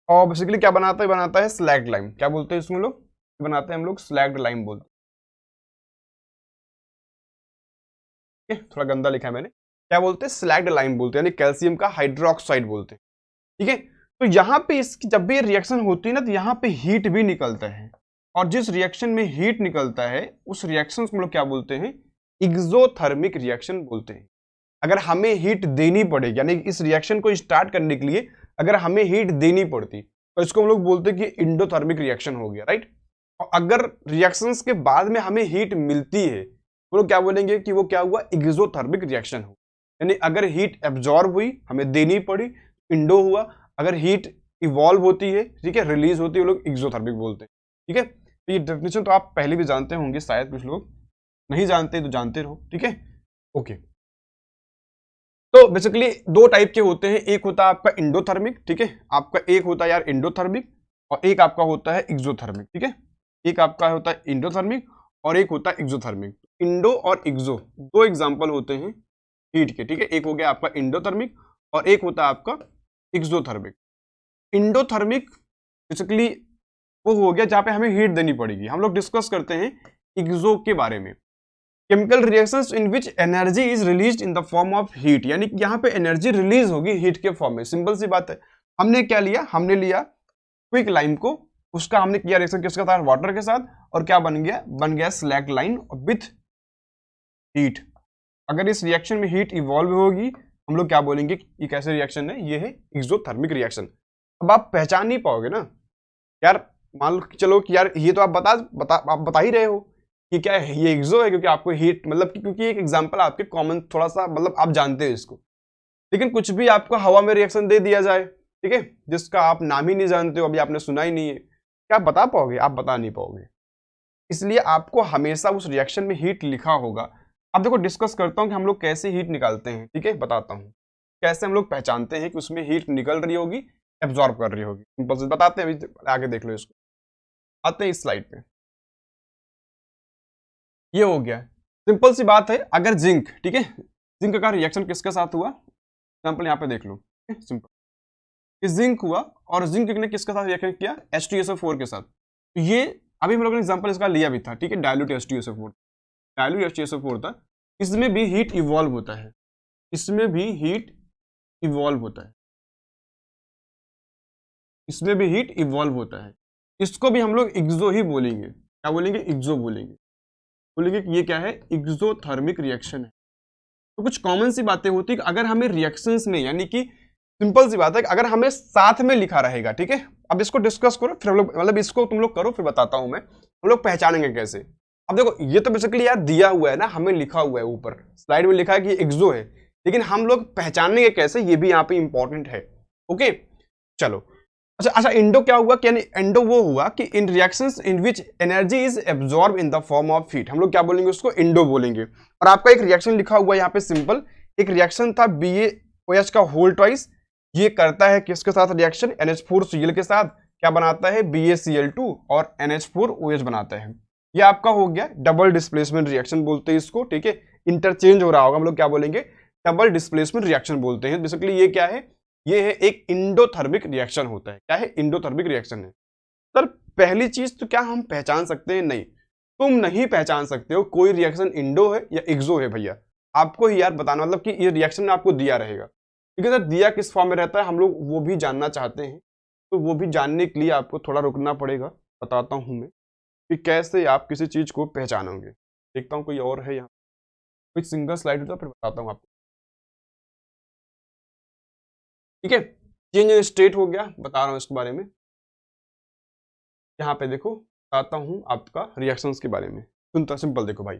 और बेसिकली क्या बनाता है स्लैग्ड लाइम। क्या बोलते हैं इसमें लोग? बनाते हैं हम लोग स्लैग्ड लाइम बोलते हैं। थोड़ा गंदा लिखा है मैंने। क्या बोलते हैं? स्लैग्ड लाइम बोलते हैं, यानी कैल्शियम का हाइड्रोक्साइड बोलते हैं, ठीक है। तो यहाँ पे इसकी जब भी रिएक्शन होती है ना, तो यहाँ पे हीट भी निकलता है और जिस रिएक्शन में हीट निकलता है उस रिएक्शन को हम लोग क्या बोलते हैं? एक्सोथर्मिक रिएक्शन बोलते हैं। अगर हमें हीट देनी पड़ेगी, यानी इस रिएक्शन को स्टार्ट करने के लिए अगर हमें हीट देनी पड़ती, तो इसको हम लोग बोलते हैं कि इंडोथर्मिक रिएक्शन हो गया, राइट। और अगर रिएक्शंस के बाद में हमें हीट मिलती है, तो लोग क्या बोलेंगे कि वो क्या हुआ? एक्सोथर्मिक रिएक्शन हो। यानी अगर हीट एब्जॉर्ब हुई, हमें देनी पड़ी, इंडो हुआ। अगर हीट इवॉल्व होती है, ठीक है, रिलीज होती है, वो लोग एक्सोथर्मिक बोलते हैं, ठीक है। तो ये डेफिनेशन तो आप पहले भी जानते होंगे, शायद कुछ लोग नहीं जानते तो जानते रहो, ठीक है, ओके। तो बेसिकली दो टाइप के होते हैं, एक होता है आपका इंडोथर्मिक, ठीक है, आपका एक होता है यार इंडोथर्मिक और एक आपका होता है एक्सोथर्मिक, ठीक है। एक आपका होता है इंडोथर्मिक और एक होता है एक्सोथर्मिक। इंडो और एक्सो दो एग्जांपल होते हैं हीट के, ठीक है। एक हो गया आपका इंडोथर्मिक और एक होता है आपका एक्सोथर्मिक। इंडोथर्मिक बेसिकली वो हो गया जहां पे हमें हीट देनी पड़ेगी। हम लोग डिस्कस करते हैं एक्सो के बारे में। Chemical reactions in which energy is released in the form of heat, यानी कि यहाँ पे एनर्जी रिलीज होगी हीट के फॉर्म में। सिंपल सी बात है। हमने क्या लिया? हमने लिया क्विक लाइम को, उसका हमने किया रिएक्शन किसके साथ? वाटर के साथ, और क्या बन गया? बन गया स्लैग लाइन विथ हीट। अगर इस रिएक्शन में हीट इवॉल्व होगी, हम लोग क्या बोलेंगे? ये कैसे रिएक्शन है? ये है एक्सोथर्मिक रिएक्शन। अब आप पहचान नहीं पाओगे ना यार, मान लो चलो कि यार ये तो आप आप बता ही रहे हो कि क्या है, ये एक्सो है, क्योंकि आपको हीट मतलब क्योंकि एक एग्जांपल आपके कॉमन थोड़ा सा मतलब आप जानते हो इसको। लेकिन कुछ भी आपको हवा में रिएक्शन दे दिया जाए, ठीक है, जिसका आप नाम ही नहीं जानते हो, अभी आपने सुना ही नहीं है, क्या आप बता पाओगे? आप बता नहीं पाओगे। इसलिए आपको हमेशा उस रिएक्शन में हीट लिखा होगा। अब देखो डिस्कस करता हूं कि हम लोग कैसे हीट निकालते हैं, ठीक है, बताता हूं कैसे हम लोग पहचानते हैं कि उसमें हीट निकल रही होगी, एब्जॉर्ब कर रही होगी। सिंपल से बताते हैं, अभी आगे देख लो इसको। आते हैं इस स्लाइड पे। ये हो गया, सिंपल सी बात है। अगर जिंक, ठीक है, जिंक का रिएक्शन किसके साथ हुआ? एग्जांपल यहाँ पे देख लो, सिंपल, कि जिंक हुआ और जिंक ने किसके साथ रिएक्शन किया? H2SO4 के साथ। तो ये अभी हम लोगों ने एग्जांपल इसका लिया भी था, ठीक है, डायल्यूट H2SO4, डायल्यूट H2SO4 था। इसमें भी हीट इवॉल्व होता है, इसमें भी हीट इवॉल्व होता है, इसमें भी हीट इवॉल्व होता है। इसको भी हम लोग एक्सो ही बोलेंगे। क्या बोलेंगे? एक्सो बोलेंगे। बोलेंगे कि ये क्या है? एक्सोथर्मिक रिएक्शन है। तो कुछ कॉमन सी बातें होती है कि अगर हमें रिएक्शंस में, यानी कि सिंपल सी बात है कि अगर हमें साथ में लिखा रहेगा, ठीक है, अब इसको डिस्कस करो फिर हम लोग, मतलब इसको तुम लोग करो फिर बताता हूं मैं, हम लोग पहचानेंगे कैसे। अब देखो ये तो बेसिकली यार दिया हुआ है ना, हमें लिखा हुआ है, ऊपर स्लाइड में लिखा है कि एक्सो है, लेकिन हम लोग पहचानेंगे कैसे, ये भी यहाँ पे इंपॉर्टेंट है। ओके चलो, अच्छा अच्छा, इंडो क्या हुआ? क्या इंडो वो हुआ कि in reactions in which energy is absorb in the form of heat, हम लोग क्या बोलेंगे? उसको इंडो बोलेंगे। और आपका एक रिएक्शन लिखा हुआ है यहाँ पे, सिंपल एक रिएक्शन था BaOH का होल ट्वाइस। ये करता है किसके साथ रिएक्शन? NH4Cl के साथ। क्या बनाता है? BaCl2 और NH4OH बनाता है। ये आपका हो गया डबल डिस्प्लेसमेंट रिएक्शन बोलते हैं इसको, ठीक है, इंटरचेंज हो रहा होगा, हम लोग क्या बोलेंगे? डबल डिस्प्लेसमेंट रिएक्शन बोलते हैं। बेसिकली ये क्या है? ये है एक इंडोथर्मिक रिएक्शन होता है। क्या है? इंडोथर्मिक रिएक्शन है। सर पहली चीज तो क्या हम पहचान सकते हैं? नहीं, तुम नहीं पहचान सकते हो कोई रिएक्शन इंडो है या एक्सो है भैया। आपको ही यार बताना, मतलब कि ये रिएक्शन आपको दिया रहेगा, ठीक है सर। दिया किस फॉर्म में रहता है हम लोग वो भी जानना चाहते हैं, तो वो भी जानने के लिए आपको थोड़ा रुकना पड़ेगा। बताता हूँ मैं कि कैसे आप किसी चीज को पहचानोगे। देखता हूँ कोई और है यहाँ, कोई सिंगल स्लाइड होता फिर बताता हूँ आपको, ठीक है। चेंज इन स्टेट हो गया, बता रहा हूँ इसके बारे में। यहाँ पे देखो बताता हूँ आपका रिएक्शंस के बारे में। सुनता सिंपल देखो भाई,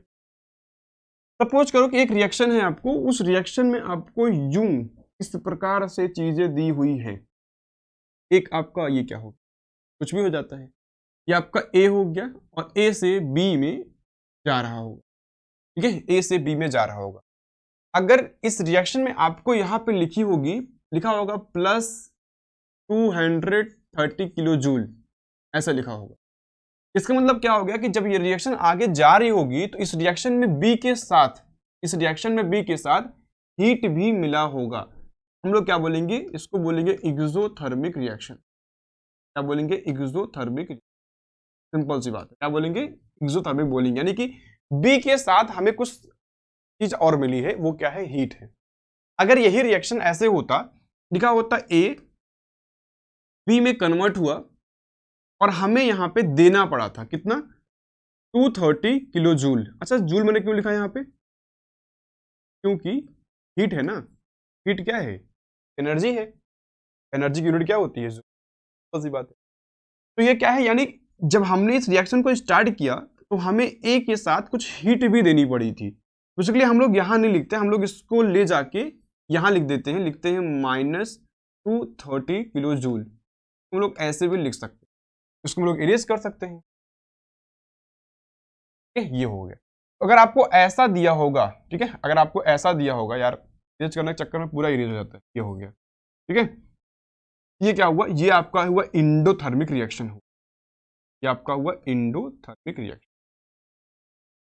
सपोज करो कि एक रिएक्शन है आपको, उस रिएक्शन में आपको यूं इस प्रकार से चीजें दी हुई हैं। एक आपका ये क्या हो, कुछ भी हो जाता है, ये आपका ए हो गया और ए से बी में जा रहा होगा, ठीक है, ए से बी में जा रहा होगा। अगर इस रिएक्शन में आपको यहाँ पे लिखा होगा प्लस 230 किलो जूल, ऐसा लिखा होगा। इसका मतलब क्या हो गया कि जब ये रिएक्शन आगे जा रही होगी तो इस रिएक्शन में बी के साथ हीट भी मिला होगा। हम लोग क्या बोलेंगे, इसको बोलेंगे एक्सोथर्मिक रिएक्शन। क्या बोलेंगे, एक्सोथर्मिक। सिंपल सी बात है, क्या बोलेंगे, एक्सोथर्मिक बोलेंगे। यानी कि बी के साथ हमें कुछ चीज और मिली है, वो क्या है, हीट है। अगर यही रिएक्शन ऐसे होता, लिखा होता ए बी में कन्वर्ट हुआ और हमें यहां पे देना पड़ा था कितना, 230 किलो जूल। अच्छा, जूल मैंने क्यों लिखा यहां पे, क्योंकि हीट है ना। हीट क्या है, एनर्जी है। एनर्जी की यूनिट क्या होती है, जूल। सी बात है। तो ये क्या है, यानी जब हमने इस रिएक्शन को स्टार्ट किया तो हमें ए के साथ कुछ हीट भी देनी पड़ी थी। बेसिकली हम लोग यहां नहीं लिखते, हम लोग इसको ले जाके यहां लिखते हैं -230 किलो जूल। हम लोग ऐसे भी लिख सकते हैं, इसको हम लोग इरेज कर सकते हैं। ये हो गया। अगर आपको ऐसा दिया होगा, ठीक है, अगर आपको ऐसा दिया होगा, यार इरेज करने के चक्कर में पूरा इरेज हो जाता है। ये हो गया, ठीक है। ये क्या हुआ, ये आपका हुआ इंडोथर्मिक रिएक्शन हो, ये आपका हुआ इंडोथर्मिक रिएक्शन।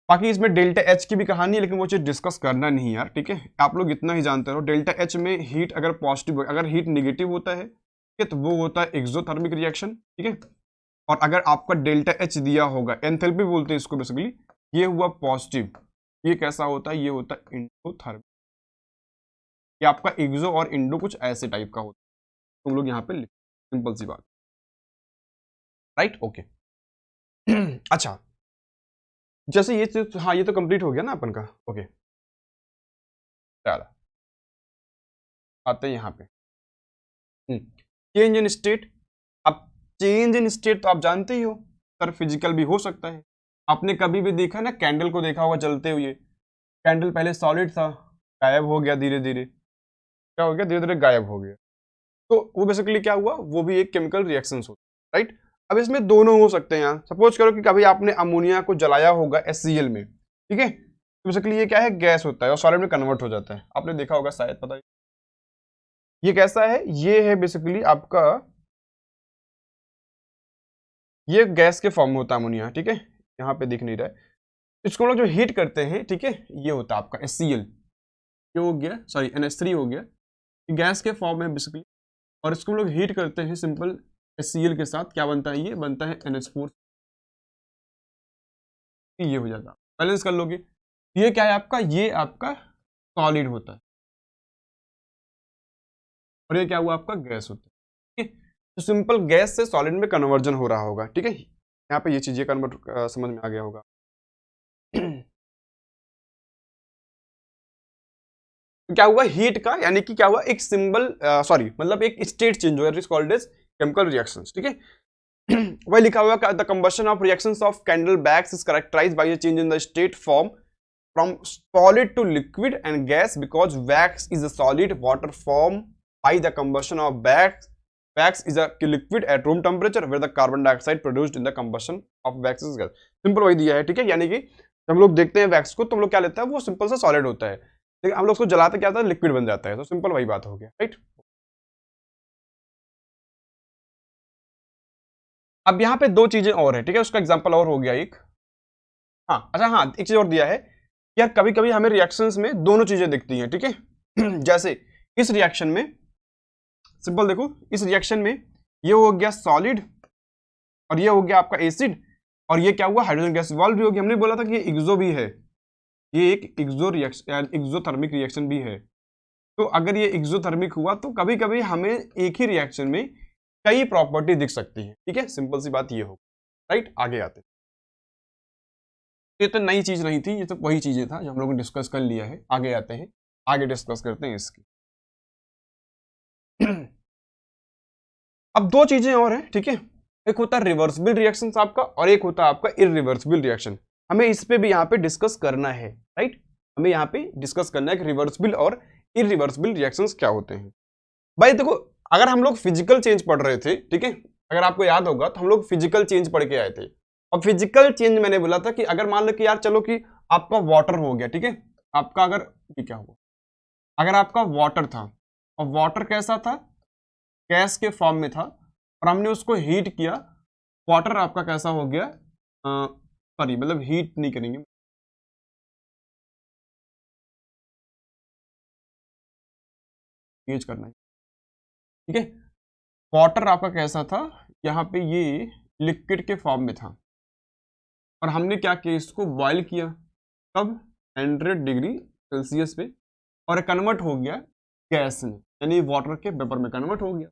बाकी इसमें डेल्टा एच की भी कहानी है, लेकिन वो चीज डिस्कस करना नहीं यार, ठीक है। आप लोग इतना ही जानते हो, डेल्टा एच में हीट अगर पॉजिटिव, अगर हीट निगेटिव होता है, ठीक है, तो वो होता है एक्सोथर्मिक रिएक्शन, ठीक है। और अगर आपका डेल्टा एच दिया होगा, एंथैल्पी बोलते हैं इसको बेसिकली, ये हुआ पॉजिटिव, ये कैसा होता है, ये होता है इंडोथर्मिक। ये आपका एक्सो और इंडो कुछ ऐसे टाइप का होता है, तुम लोग यहाँ पे लिख, सिंपल सी बात, राइट, ओके। अच्छा, जैसे ये, हाँ ये तो कंप्लीट हो गया ना अपन का, ओके। चलो आते हैं यहाँ पे, चेंज इन स्टेट। अब चेंज इन स्टेट तो आप जानते ही हो सर, फिजिकल भी हो सकता है। आपने कभी भी देखा ना, कैंडल को देखा होगा जलते हुए, कैंडल पहले सॉलिड था, गायब हो गया धीरे धीरे, क्या हो गया, धीरे धीरे गायब हो गया। तो वो बेसिकली क्या हुआ, वो भी एक केमिकल रिएक्शन होता है, राइट। अब इसमें दोनों हो सकते हैं। यहाँ सपोज करो कि कभी आपने अमोनिया को जलाया होगा HCl में, ठीक है, तो बेसिकली ये क्या है, गैस होता है और सॉलिड में कन्वर्ट हो जाता है। आपने देखा होगा शायद, पता है ये कैसा है, ये है बेसिकली आपका, ये गैस के फॉर्म में होता है अमोनिया, ठीक है, यहाँ पे दिख नहीं रहा है। इसको हम लोग जो हीट करते हैं, ठीक है, ये होता है आपका HCl, ये हो गया, सॉरी NH3 हो गया, गैस के फॉर्म में बेसिकली। और इसको हम लोग हीट करते हैं सिंपल HCl के साथ, क्या बनता है, ये बनता है NH4, ये हो जाता है। बैलेंस कर लोगे, ये क्या है आपका, ये आपका सॉलिड होता है और ये क्या हुआ, आपका गैस होता है, ठीक है। तो सिंपल गैस से सॉलिड में कन्वर्जन हो रहा होगा, ठीक है। यहाँ पे ये चीजें कन्वर्ट समझ में आ गया होगा। क्या हुआ, हीट का, यानी कि क्या हुआ, एक सिंबल, सॉरी मतलब एक स्टेट चेंज हुआ, it is called as chemical reactions, ठीक है। वही लिखा हुआ, the combustion of reactions of candle bags is characterised by a change in the state form from solid to liquid and gas because wax is a solid, water form by the combustion of wax is a liquid at room temperature where the carbon dioxide produced in the combustion of wax is gas। Simple वही दिया है, ठीक है। यानी कि जब हम लोग देखते हैं वैक्स को तो हम लोग क्या लेते हैं, वो सिंपल सा सॉलिड होता है, लेकिन हम लोग उसको जलाते क्या होता है, लिक्विड बन जाता है। तो सिंपल वही बात हो गया, राइट। अब यहाँ पे दो चीजें और है, ठीक है, उसका एग्जाम्पल और हो गया एक, हाँ अच्छा, हाँ एक चीज और दिया है यार, कभी कभी हमें रिएक्शंस में दोनों चीजें दिखती हैं, ठीक है। जैसे इस रिएक्शन में, सिंपल देखो, इस रिएक्शन में ये हो गया सॉलिड और ये हो गया आपका एसिड, और ये क्या हुआ, हाइड्रोजन गैस इवॉल्व भी हो गया। हमने बोला था कि ये एक्सो भी है, ये एक एक्सो रिएक्शन, एक्सोथर्मिक रिएक्शन भी है। तो अगर ये एक्सोथर्मिक हुआ तो कभी कभी हमें एक ही रिएक्शन में कई प्रॉपर्टी दिख सकती है, ठीक है, सिंपल सी बात ये हो, राइट। आगे आते, ये तो नई चीज नहीं थी, ये तो वही चीजें था जो हम लोगों ने डिस्कस कर लिया है। आगे आते हैं, आगे डिस्कस करते हैं इसकी। अब दो चीजें और हैं, ठीक है, एक होता है रिवर्सिबल रिएक्शन आपका और एक होता है आपका इरिवर्सिबल रिएक्शन। हमें इस पे भी यहाँ पे डिस्कस करना है, राइट। हमें यहाँ पे डिस्कस करना है कि रिवर्सिबल और इरिवर्सिबल रिएक्शंस क्या होते हैं। भाई देखो, अगर हम लोग फिजिकल चेंज पढ़ रहे थे, ठीक है, अगर आपको याद होगा तो हम लोग फिजिकल चेंज पढ़ के आए थे। और फिजिकल चेंज मैंने बोला था कि अगर मान लो कि यार चलो कि आपका वाटर हो गया, ठीक है, आपका अगर ये क्या हुआ, अगर आपका वाटर था और वाटर कैसा था, गैस के फॉर्म में था और हमने उसको हीट किया, वाटर आपका कैसा हो गया, सॉरी मतलब हीट नहीं करेंगे, यूज करना है, ठीक है। वाटर आपका कैसा था, यहाँ पे ये लिक्विड के फॉर्म में था और हमने क्या किया, इसको बॉईल किया, कब, 100 डिग्री सेल्सियस पे, और कन्वर्ट हो गया गैस में, यानी वाटर के वेपर में कन्वर्ट हो गया।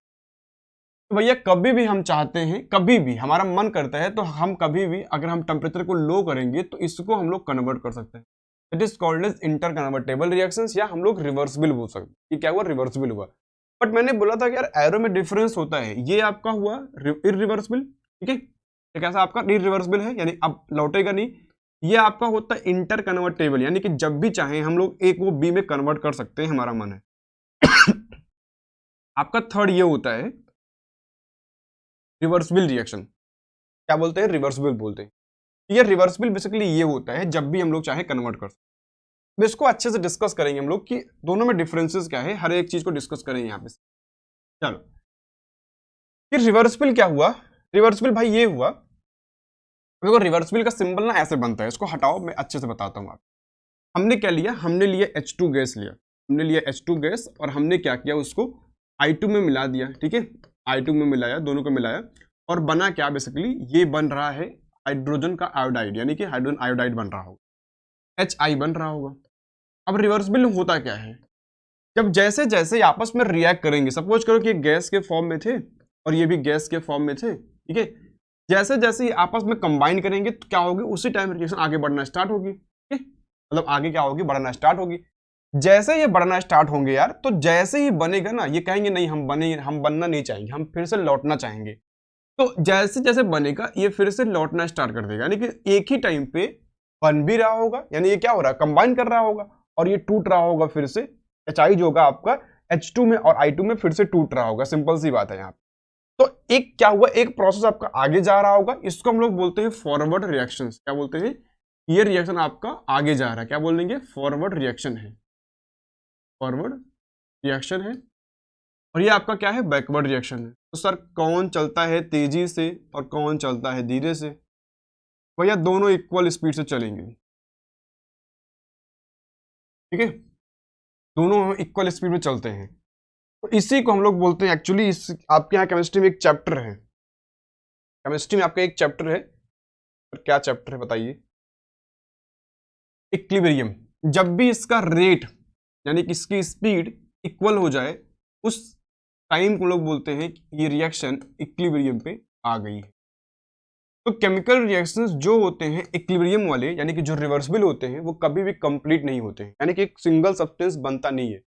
तो भैया कभी भी हम चाहते हैं, कभी भी हमारा मन करता है तो हम कभी भी अगर हम टेम्परेचर को लो करेंगे तो इसको हम लोग कन्वर्ट कर सकते हैं। It is called as interconvertible reactions, या हम लोग रिवर्सिबल बोल सकते हैं। ये क्या हुआ, रिवर्सिबल हुआ। बट मैंने बोला था कि यार एरो में डिफरेंस होता है, ये आपका हुआ इरिवर्सिबल, ठीक है, ये कैसा आपका इरिवर्सिबल है, यानी अब लौटेगा नहीं। ये आपका होता है इंटर कन्वर्टेबल, यानी कि जब भी चाहें हम लोग एक वो बी में कन्वर्ट कर सकते हैं, हमारा मन है। आपका थर्ड ये होता है रिवर्सिबल रिएक्शन, क्या बोलते हैं, रिवर्सिबल बोलते हैं। ये रिवर्सिबल बेसिकली ये होता है जब भी हम लोग चाहे कन्वर्ट कर सकते हैं। तो इसको अच्छे से डिस्कस करेंगे हम लोग कि दोनों में डिफरेंसेस क्या है, हर एक चीज को डिस्कस करेंगे यहाँ पे। चलो, कि रिवर्सिबल क्या हुआ, रिवर्सिबल भाई ये हुआ, देखो रिवर्सिबल का सिंबल ना ऐसे बनता है, इसको हटाओ मैं अच्छे से बताता हूँ आप। हमने क्या लिया, हमने लिया H2 गैस लिया, हमने लिया H2 गैस और हमने क्या किया, उसको I2 में मिला दिया, ठीक है, I2 में मिलाया, दोनों को मिलाया और बना क्या, बेसिकली ये बन रहा है हाइड्रोजन का आयोडाइड, यानी कि हाइड्रोजन आयोडाइड बन रहा होगा, HI बन रहा होगा। अब रिवर्सिबल होता क्या है, जब जैसे जैसे आपस में रिएक्ट करेंगे, सपोज करो कि गैस के फॉर्म में थे और ये भी गैस के फॉर्म में थे, ठीक है, जैसे जैसे आपस में कंबाइन करेंगे तो क्या होगी, उसी टाइम रिएक्शन आगे बढ़ना स्टार्ट होगी, ठीक है, मतलब आगे क्या होगी, बढ़ना स्टार्ट होगी। जैसे ये बढ़ना स्टार्ट होंगे यार, तो जैसे ही बनेगा ना, ये कहेंगे नहीं हम बनना नहीं चाहेंगे, हम फिर से लौटना चाहेंगे। तो जैसे जैसे बनेगा ये फिर से लौटना स्टार्ट कर देगा, यानी कि एक ही टाइम पे बन भी रहा होगा, यानी ये क्या हो रहा है, कंबाइन कर रहा होगा और ये टूट रहा होगा, फिर से HI जो होगा आपका H2 में और I2 में फिर से टूट रहा होगा, सिंपल सी बात है यहाँ पे। तो एक क्या हुआ, एक प्रोसेस आपका आगे जा रहा होगा, इसको हम लोग बोलते हैं फॉरवर्ड रिएक्शन। क्या बोलते हैं, ये रिएक्शन आपका आगे जा रहा है, क्या बोलेंगे, फॉरवर्ड रिएक्शन है, फॉरवर्ड रिएक्शन है। और ये आपका क्या है, बैकवर्ड रिएक्शन है। तो सर कौन चलता है तेजी से और कौन चलता है धीरे से, भैया दोनों इक्वल स्पीड से चलेंगे, ठीक है, दोनों इक्वल स्पीड में चलते हैं। तो इसी को हम लोग बोलते हैं एक्चुअली, इस आपके यहाँ केमिस्ट्री में एक चैप्टर है, केमिस्ट्री में आपका एक चैप्टर है, क्या चैप्टर है बताइए, इक्विलिब्रियम। जब भी इसका रेट यानी कि इसकी स्पीड इक्वल हो जाए, उस टाइम को लोग बोलते हैं कि ये रिएक्शन इक्विलिब्रियम पे आ गई है। तो केमिकल रिएक्शंस जो होते हैं इक्विलिब्रियम वाले, यानी कि जो रिवर्सिबल होते हैं, वो कभी भी कंप्लीट नहीं होते हैं, यानी कि एक सिंगल सब्सटेंस बनता नहीं है।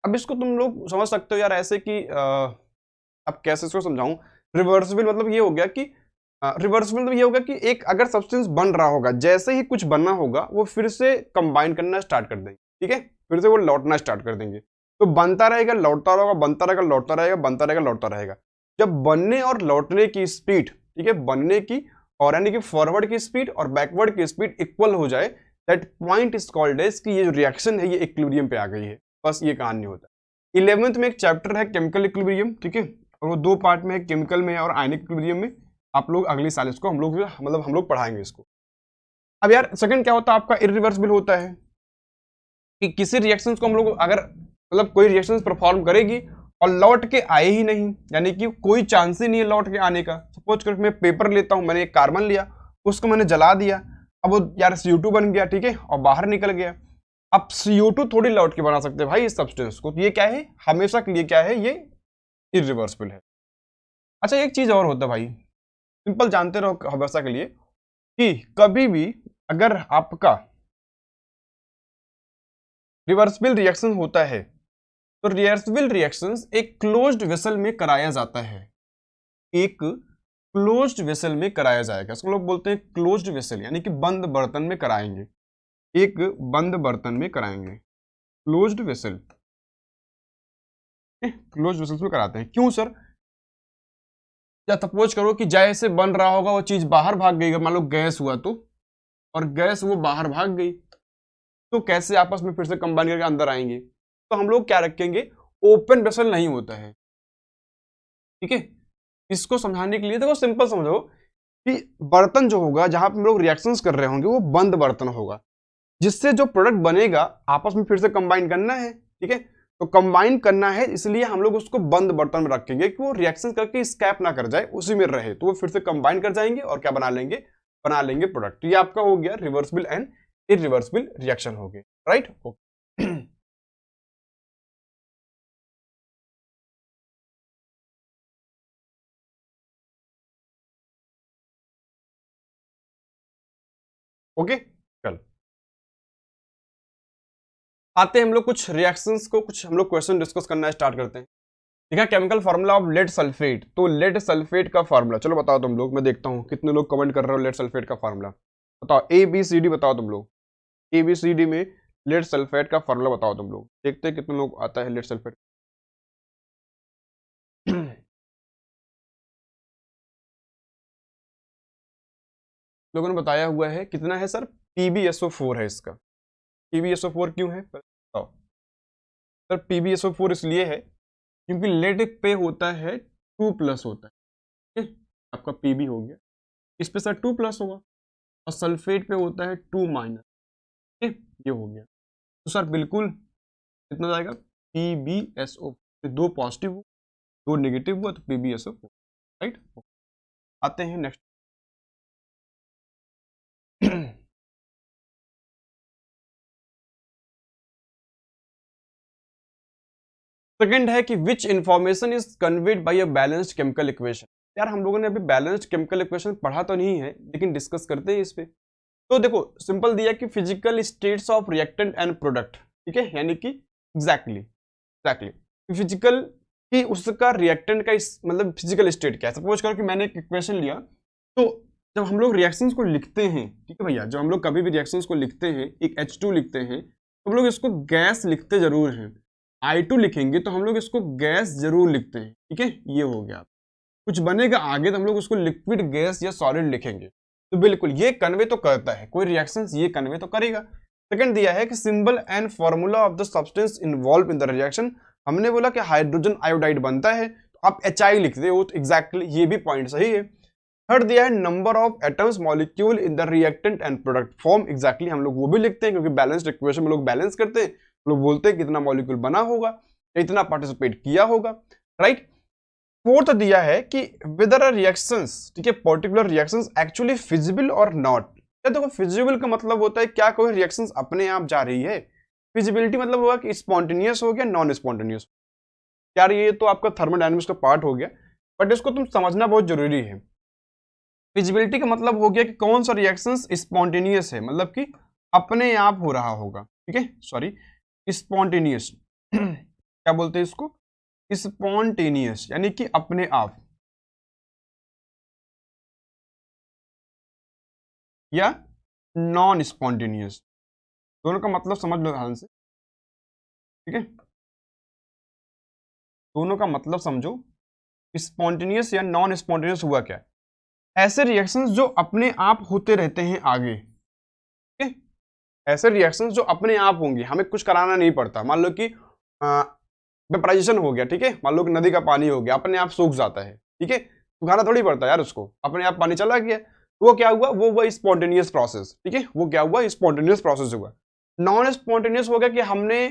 अब इसको तुम लोग समझ सकते हो यार ऐसे कि अब कैसे इसको समझाऊं, रिवर्सिबल मतलब ये हो गया कि रिवर्सिबल मतलब ये होगा कि एक अगर सब्सटेंस बन रहा होगा, जैसे ही कुछ बनना होगा वो फिर से कंबाइन करना स्टार्ट कर देंगे, ठीक है, फिर से वो लौटना स्टार्ट कर देंगे। तो बनता रहेगा, लौटता रहेगा, बनता रहेगा, लौटता रहेगा, बनता रहेगा, लौटता रहेगा। जब बनने और लौटने की स्पीड, ठीक है, बनने की और यानी कि फॉरवर्ड की स्पीड और बैकवर्ड की स्पीड इक्वल हो जाए, that point is called as कि ये जो रिएक्शन है ये इक्विलिब्रियम पे आ गई है। बस ये कहानी होता है। 11th में एक चैप्टर है केमिकल इक्विलिब्रियम, ठीक है, और वो दो पार्ट में है, केमिकल में और आयनिक इक्विलिब्रियम में। आप लोग अगले साल इसको हम लोग पढ़ाएंगे इसको। अब यार सेकंड क्या होता है आपका, इरिवर्सिबल होता है कि किसी रिएक्शन को हम लोग अगर मतलब कोई रिएक्शन परफॉर्म करेगी और लौट के आए ही नहीं, यानी कि कोई चांस ही नहीं है लौट के आने का। सपोज कर मैं पेपर लेता हूं, मैंने एक कार्बन लिया, उसको मैंने जला दिया, अब वो यार CO2 बन गया, ठीक है, और बाहर निकल गया। अब CO2 थोड़ी लौट के बना सकते भाई इस सब्सटेंस को, तो ये क्या है, हमेशा के लिए क्या है, ये इरिवर्सिबल है। अच्छा एक चीज और होता है भाई, सिंपल जानते रहो हमेशा के लिए, कि कभी भी अगर आपका रिवर्सिबल रिएक्शन होता है तो रिवर्सिबल रिएक्शंस एक क्लोज्ड वेसल में कराया जाता है, एक क्लोज्ड वेसल में कराया जाएगा। इसको लोग बोलते हैं क्लोज्ड वेसल, यानी कि बंद बर्तन में कराएंगे, एक बंद बर्तन में कराएंगे, क्लोज्ड वेसल, क्लोज्ड वेसल में कराते हैं। क्यों सर, या सपोज करो कि जैसे बन रहा होगा वो चीज बाहर भाग गई, मान लो गैस हुआ तो, और गैस वो बाहर भाग गई, तो कैसे आपस में फिर से कंबाइन करके अंदर आएंगे? तो हम लोग क्या रखेंगे, ओपन वेसल नहीं होता है, ठीक है। इसको समझाने के लिए देखो सिंपल समझो कि बर्तन जो होगा जहां पे हम लोग रिएक्शंस कर रहे होंगे वो बंद बर्तन होगा, जिससे जो प्रोडक्ट बनेगा आपस में फिर से कंबाइन करना है, ठीक है। तो कंबाइन करना है इसलिए हम लोग उसको बंद बर्तन में रखेंगे कि वो रिएक्शन करके स्कैप ना कर जाए, उसी में रहे, तो वो फिर से कंबाइन कर जाएंगे और क्या बना लेंगे प्रोडक्ट। ये आपका हो गया रिवर्सिबल एंड इरिवर्सिबल रिएक्शन हो गए, राइट। ओके चलो आते हैं हम लोग कुछ रिएक्शंस को, कुछ हम लोग क्वेश्चन डिस्कस करना स्टार्ट करते हैं। ठीक है, chemical formula of lead sulphate. तो लेड सल्फेट का फॉर्मूला चलो बताओ तुम लोग, मैं देखता हूँ कितने लोग कमेंट कर रहे हो लेड सल्फेट का फॉर्मूला। बताओ ABCD बताओ तुम लोग, ABCD में लेड सल्फेट का फॉर्मूला बताओ तुम लोग, देखते हैं कितने लोग आता है लेड सल्फेट। लोगों ने बताया हुआ है कितना है सर, PbSO4 है इसका। PbSO4 क्यों है बताओ सर? PbSO4 इसलिए है क्योंकि लेड पे होता है 2+ होता है, ठीक है? आपका Pb हो गया, इस पे सर 2+ होगा, और सल्फेट पे होता है 2-, ठीक है? ये हो गया। तो सर बिल्कुल कितना जाएगा, PbSO, 2 पॉजिटिव हो 2 नेगेटिव हुआ तो PbSO4, राइट। आते हैं नेक्स्ट। सेकंड है कि which information is conveyed by a balanced chemical equation. यार हम लोगों ने अभी बैलेंस्ड केमिकल इक्वेशन पढ़ा तो नहीं है, लेकिन डिस्कस करते हैं इस पे। तो देखो सिंपल दिया कि physical states of reactant and product, ठीक है, यानी कि एग्जैक्टली फिजिकल कि उसका रिएक्टेंट का मतलब फिजिकल स्टेट क्या है। सपोज करो कि मैंने एक इक्वेशन लिया, तो जब हम लोग रिएक्शंस को लिखते हैं, ठीक है भैया, जब हम लोग कभी भी रिएक्शंस को लिखते हैं, एक H2 लिखते हैं, तो हम लोग इसको गैस लिखते जरूर हैं। I2 लिखेंगे तो हम लोग इसको गैस जरूर लिखते हैं, ठीक है। ये हो गया, कुछ बनेगा आगे तो हम लोग उसको लिक्विड गैस या सॉलिड लिखेंगे। तो बिल्कुल ये कन्वे तो करता है, कोई रिएक्शंस ये कन्वे तो करेगा। सेकंड दिया है कि symbol and formula of the substance involve in the reaction. हमने बोला कि हाइड्रोजन आयोडाइड बनता है तो आप HI लिखते हो, तो एग्जैक्टली ये भी पॉइंट सही है। थर्ड दिया है number of atoms molecule in the reactant and product form. Exactly हम लोग वो भी लिखते हैं क्योंकि बैलेंस्ड इक्वेशन में लोग बैलेंस करते हैं, लोग बोलते हैं कितना मॉलिक्यूल बना होगा, इतना पार्टिसिपेट किया होगा, राइट। फोर्थ दिया है कि वेदर रिएक्शंस, ठीक है, पर्टिकुलर रिएक्शंस एक्चुअली फिजिबल और नॉट। या देखो फिजिबल का मतलब होता है क्या कोई रिएक्शंस अपने आप जा रही है, फिजिबिलिटी मतलब होगा कि स्पॉन्टेनियस हो गया नॉन स्पॉन्टेनियस। यार ये तो आपका थर्मोडायनामिक्स का पार्ट हो गया, बट इसको तुम समझना बहुत जरूरी है। फिजिबिलिटी का मतलब हो गया कि कौन सा रिएक्शंस स्पॉन्टेनियस है, मतलब कि अपने आप हो रहा होगा, ठीक है, सॉरी स्पॉन्टेनियस क्या बोलते हैं इसको, स्पॉन्टेनियस यानी कि अपने आप, या नॉन स्पॉन्टेनियस, दोनों का मतलब समझ लो ध्यान से, ठीक है। दोनों का मतलब समझो, स्पॉन्टेनियस या नॉन स्पॉन्टेनियस हुआ क्या, ऐसे रिएक्शंस जो अपने आप होते रहते हैं आगे, ठीक है। ऐसे रिएक्शंस जो अपने आप होंगे, हमें कुछ कराना नहीं पड़ता। मान लो कि वेपराइजेशन हो गया, ठीक है, मान लो कि नदी का पानी हो गया, अपने आप सूख जाता है, ठीक है, सुखाना थोड़ी पड़ता यार उसको, अपने आप पानी चला गया, वो क्या हुआ, वो हुआ स्पॉन्टेनियस प्रोसेस, ठीक है, वो क्या हुआ, स्पॉन्टेनियस प्रोसेस हुआ। नॉन स्पॉन्टेनियस हो गया कि हमने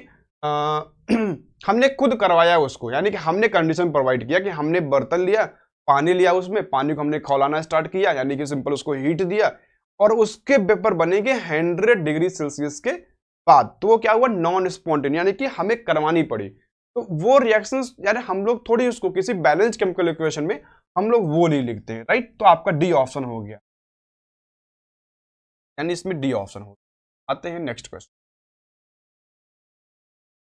हमने खुद करवाया उसको, यानी कि हमने कंडीशन प्रोवाइड किया कि हमने बर्तन लिया, पानी लिया, उसमें पानी को हमने खौलाना स्टार्ट किया, यानी कि सिंपल उसको हीट दिया, और उसके वेपर बनेंगे 100 डिग्री सेल्सियस के बाद, तो वो क्या हुआ, नॉन स्पॉन्टेनियस, यानी कि हमें करवानी पड़ी। तो वो रिएक्शंस यानी हम लोग थोड़ी उसको किसी बैलेंस केमिकल इक्वेशन में हम लोग वो नहीं लिखते हैं, राइट। तो आपका डी ऑप्शन हो गया, यानी इसमें डी ऑप्शन हो गया। आते हैं नेक्स्ट क्वेश्चन।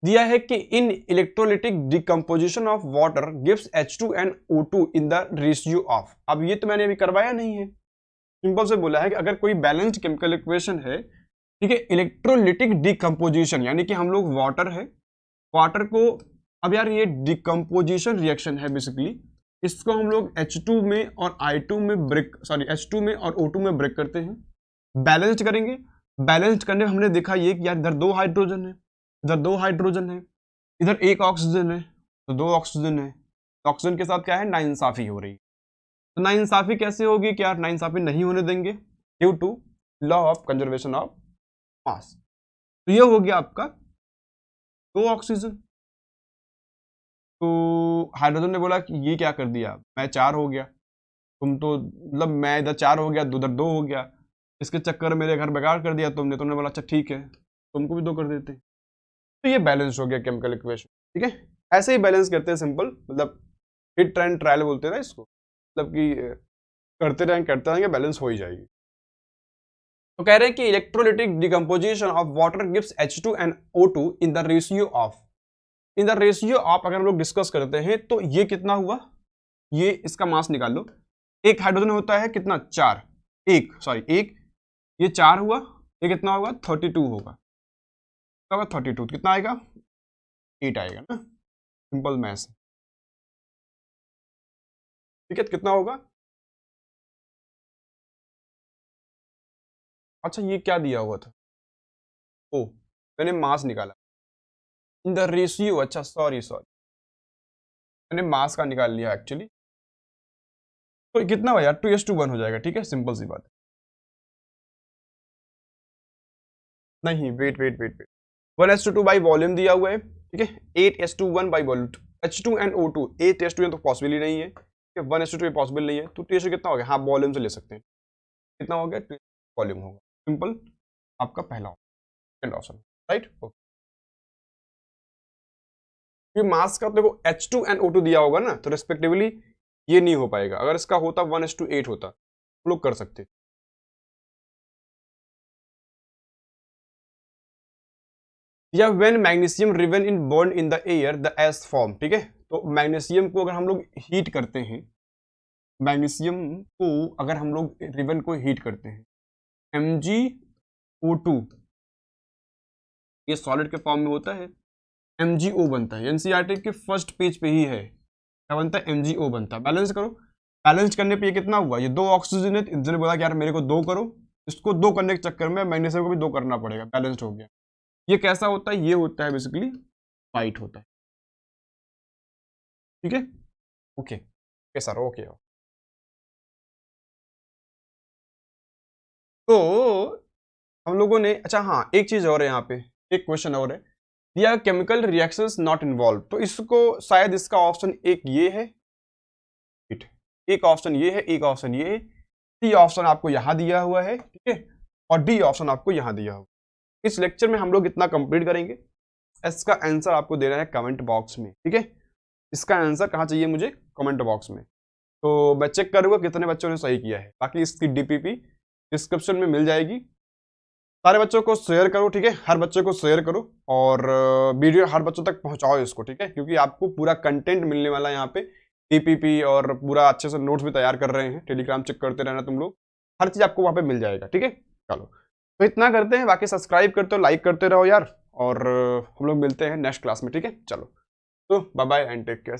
दिया है कि in electrolytic decomposition of water gives H2 and O2 in the ratio of. अब ये तो मैंने अभी करवाया नहीं है, सिंपल से बोला है कि अगर कोई बैलेंस्ड केमिकल इक्वेशन है, ठीक है, इलेक्ट्रोलिटिक डिकम्पोजिशन यानी कि हम लोग वाटर है, वाटर को, अब यार ये डिकम्पोजिशन रिएक्शन है बेसिकली, इसको हम लोग H2 में और I2 में ब्रेक, सॉरी H2 में और O2 में ब्रेक करते हैं, बैलेंस्ड करेंगे। बैलेंस्ड करने में हमने देखा ये कि यार इधर 2 हाइड्रोजन है, इधर 2 हाइड्रोजन है, इधर 1 ऑक्सीजन है, तो 2 ऑक्सीजन है, तो ऑक्सीजन के साथ क्या है, नाइंसाफी हो रही है। तो नाइंसाफी कैसे होगी कि यार नाइंसाफी नहीं होने देंगे due to law of conservation of mass. तो ये हो गया आपका 2 ऑक्सीजन। तो हाइड्रोजन ने बोला कि ये क्या कर दिया, मैं 4 हो गया, तुम तो मतलब मैं इधर 4 हो गया, उधर 2 हो गया, इसके चक्कर में मेरे घर बेकार कर दिया तुमने बोला अच्छा ठीक है तुमको भी 2 कर देते। तो ये बैलेंस हो गया केमिकल इक्वेशन, ठीक है। ऐसे ही बैलेंस करते हैं, सिंपल, मतलब हिट एंड ट्रायल बोलते हैं ना इसको, मतलब कि करते रहेंगे बैलेंस हो ही जाएगी। तो कह रहे हैं कि electrolytic decomposition of water gives H2 and O2 in the ratio of, in the ratio of अगर हम लोग डिस्कस करते हैं तो ये कितना हुआ, ये इसका मास निकाल लो। एक हाइड्रोजन होता है कितना, 4, एक ये 4 हुआ, ये कितना होगा 32 होगा, 32 कितना आएगा 8 आएगा ना, सिंपल मैथ्स, ठीक है। कितना होगा, अच्छा ये क्या दिया हुआ था, ओ मैंने मास निकाला इन द रेशियो, अच्छा सॉरी मैंने मास का निकाल लिया एक्चुअली। तो कितना हुआ यार 2:1 हो जाएगा, ठीक है, सिंपल सी बात है। नहीं वेट 1:2 बाई वॉल्यूम दिया हुआ है, ठीक है, 8:1 by volume, H2 and O2, 8:2 तो पॉसिबल ही नहीं है, 1:2 पॉसिबल नहीं है, तो रेशियो कितना हो गया, हाँ वॉल्यूम से ले सकते हैं, कितना हो गया वॉल्यूम होगा, सिंपल आपका पहला ऑप्शन, राइट। क्योंकि मास का देखो H2 एंड O2 दिया होगा ना, तो रेस्पेक्टिवली ये नहीं हो पाएगा, अगर इसका होता 1:8 होता हम लोग कर सकते। या when magnesium ribbon in burn in the air the ash form, ठीक है। तो मैग्नीशियम को अगर हम लोग हीट करते हैं, मैग्नीशियम को अगर हम लोग रिवन को हीट करते हैं, MgO2 ये सॉलिड के फॉर्म में होता है, MgO बनता है, एनसीईआरटी के फर्स्ट पेज पे ही है, क्या बनता है MgO बनता है। बैलेंस करो, बैलेंस करने पे ये कितना हुआ, ये 2 ऑक्सीजन है, इन्होंने बोला कि यार मेरे को 2 करो, इसको 2 करने के चक्कर में मैग्नीशियम को भी 2 करना पड़ेगा, बैलेंस्ड हो गया। ये कैसा होता है, ये होता है बेसिकली वाइट होता है, ठीक है, ओके सर, ओके। तो हम लोगों ने, अच्छा हाँ एक चीज और है यहाँ पे, एक क्वेश्चन और है, दिया केमिकल रिएक्शंस नॉट इन्वॉल्व, तो इसको शायद इसका ऑप्शन एक ये है, एक ऑप्शन ये है, एक ऑप्शन ये है, सी ऑप्शन आपको यहाँ दिया हुआ है, ठीक है, और डी ऑप्शन आपको यहाँ दिया हुआ। इस लेक्चर में हम लोग इतना कंप्लीट करेंगे, इसका आंसर आपको देना है कमेंट बॉक्स में, ठीक है। इसका आंसर कहाँ चाहिए मुझे, कमेंट बॉक्स में, तो मैं चेक करूँगा कितने बच्चों ने सही किया है, बाकी इसकी DPP डिस्क्रिप्शन में मिल जाएगी। सारे बच्चों को शेयर करो, ठीक है, हर बच्चे को शेयर करो, और वीडियो हर बच्चों तक पहुंचाओ इसको, ठीक है, क्योंकि आपको पूरा कंटेंट मिलने वाला है यहाँ पे, DPP और पूरा अच्छे से नोट्स भी तैयार कर रहे हैं, टेलीग्राम चेक करते रहना तुम लोग, हर चीज़ आपको वहाँ पे मिल जाएगा, ठीक है। चलो तो इतना करते हैं, बाकी सब्सक्राइब करते हो, लाइक करते रहो यार, और हम लोग मिलते हैं नेक्स्ट क्लास में, ठीक है। चलो तो bye bye and take care.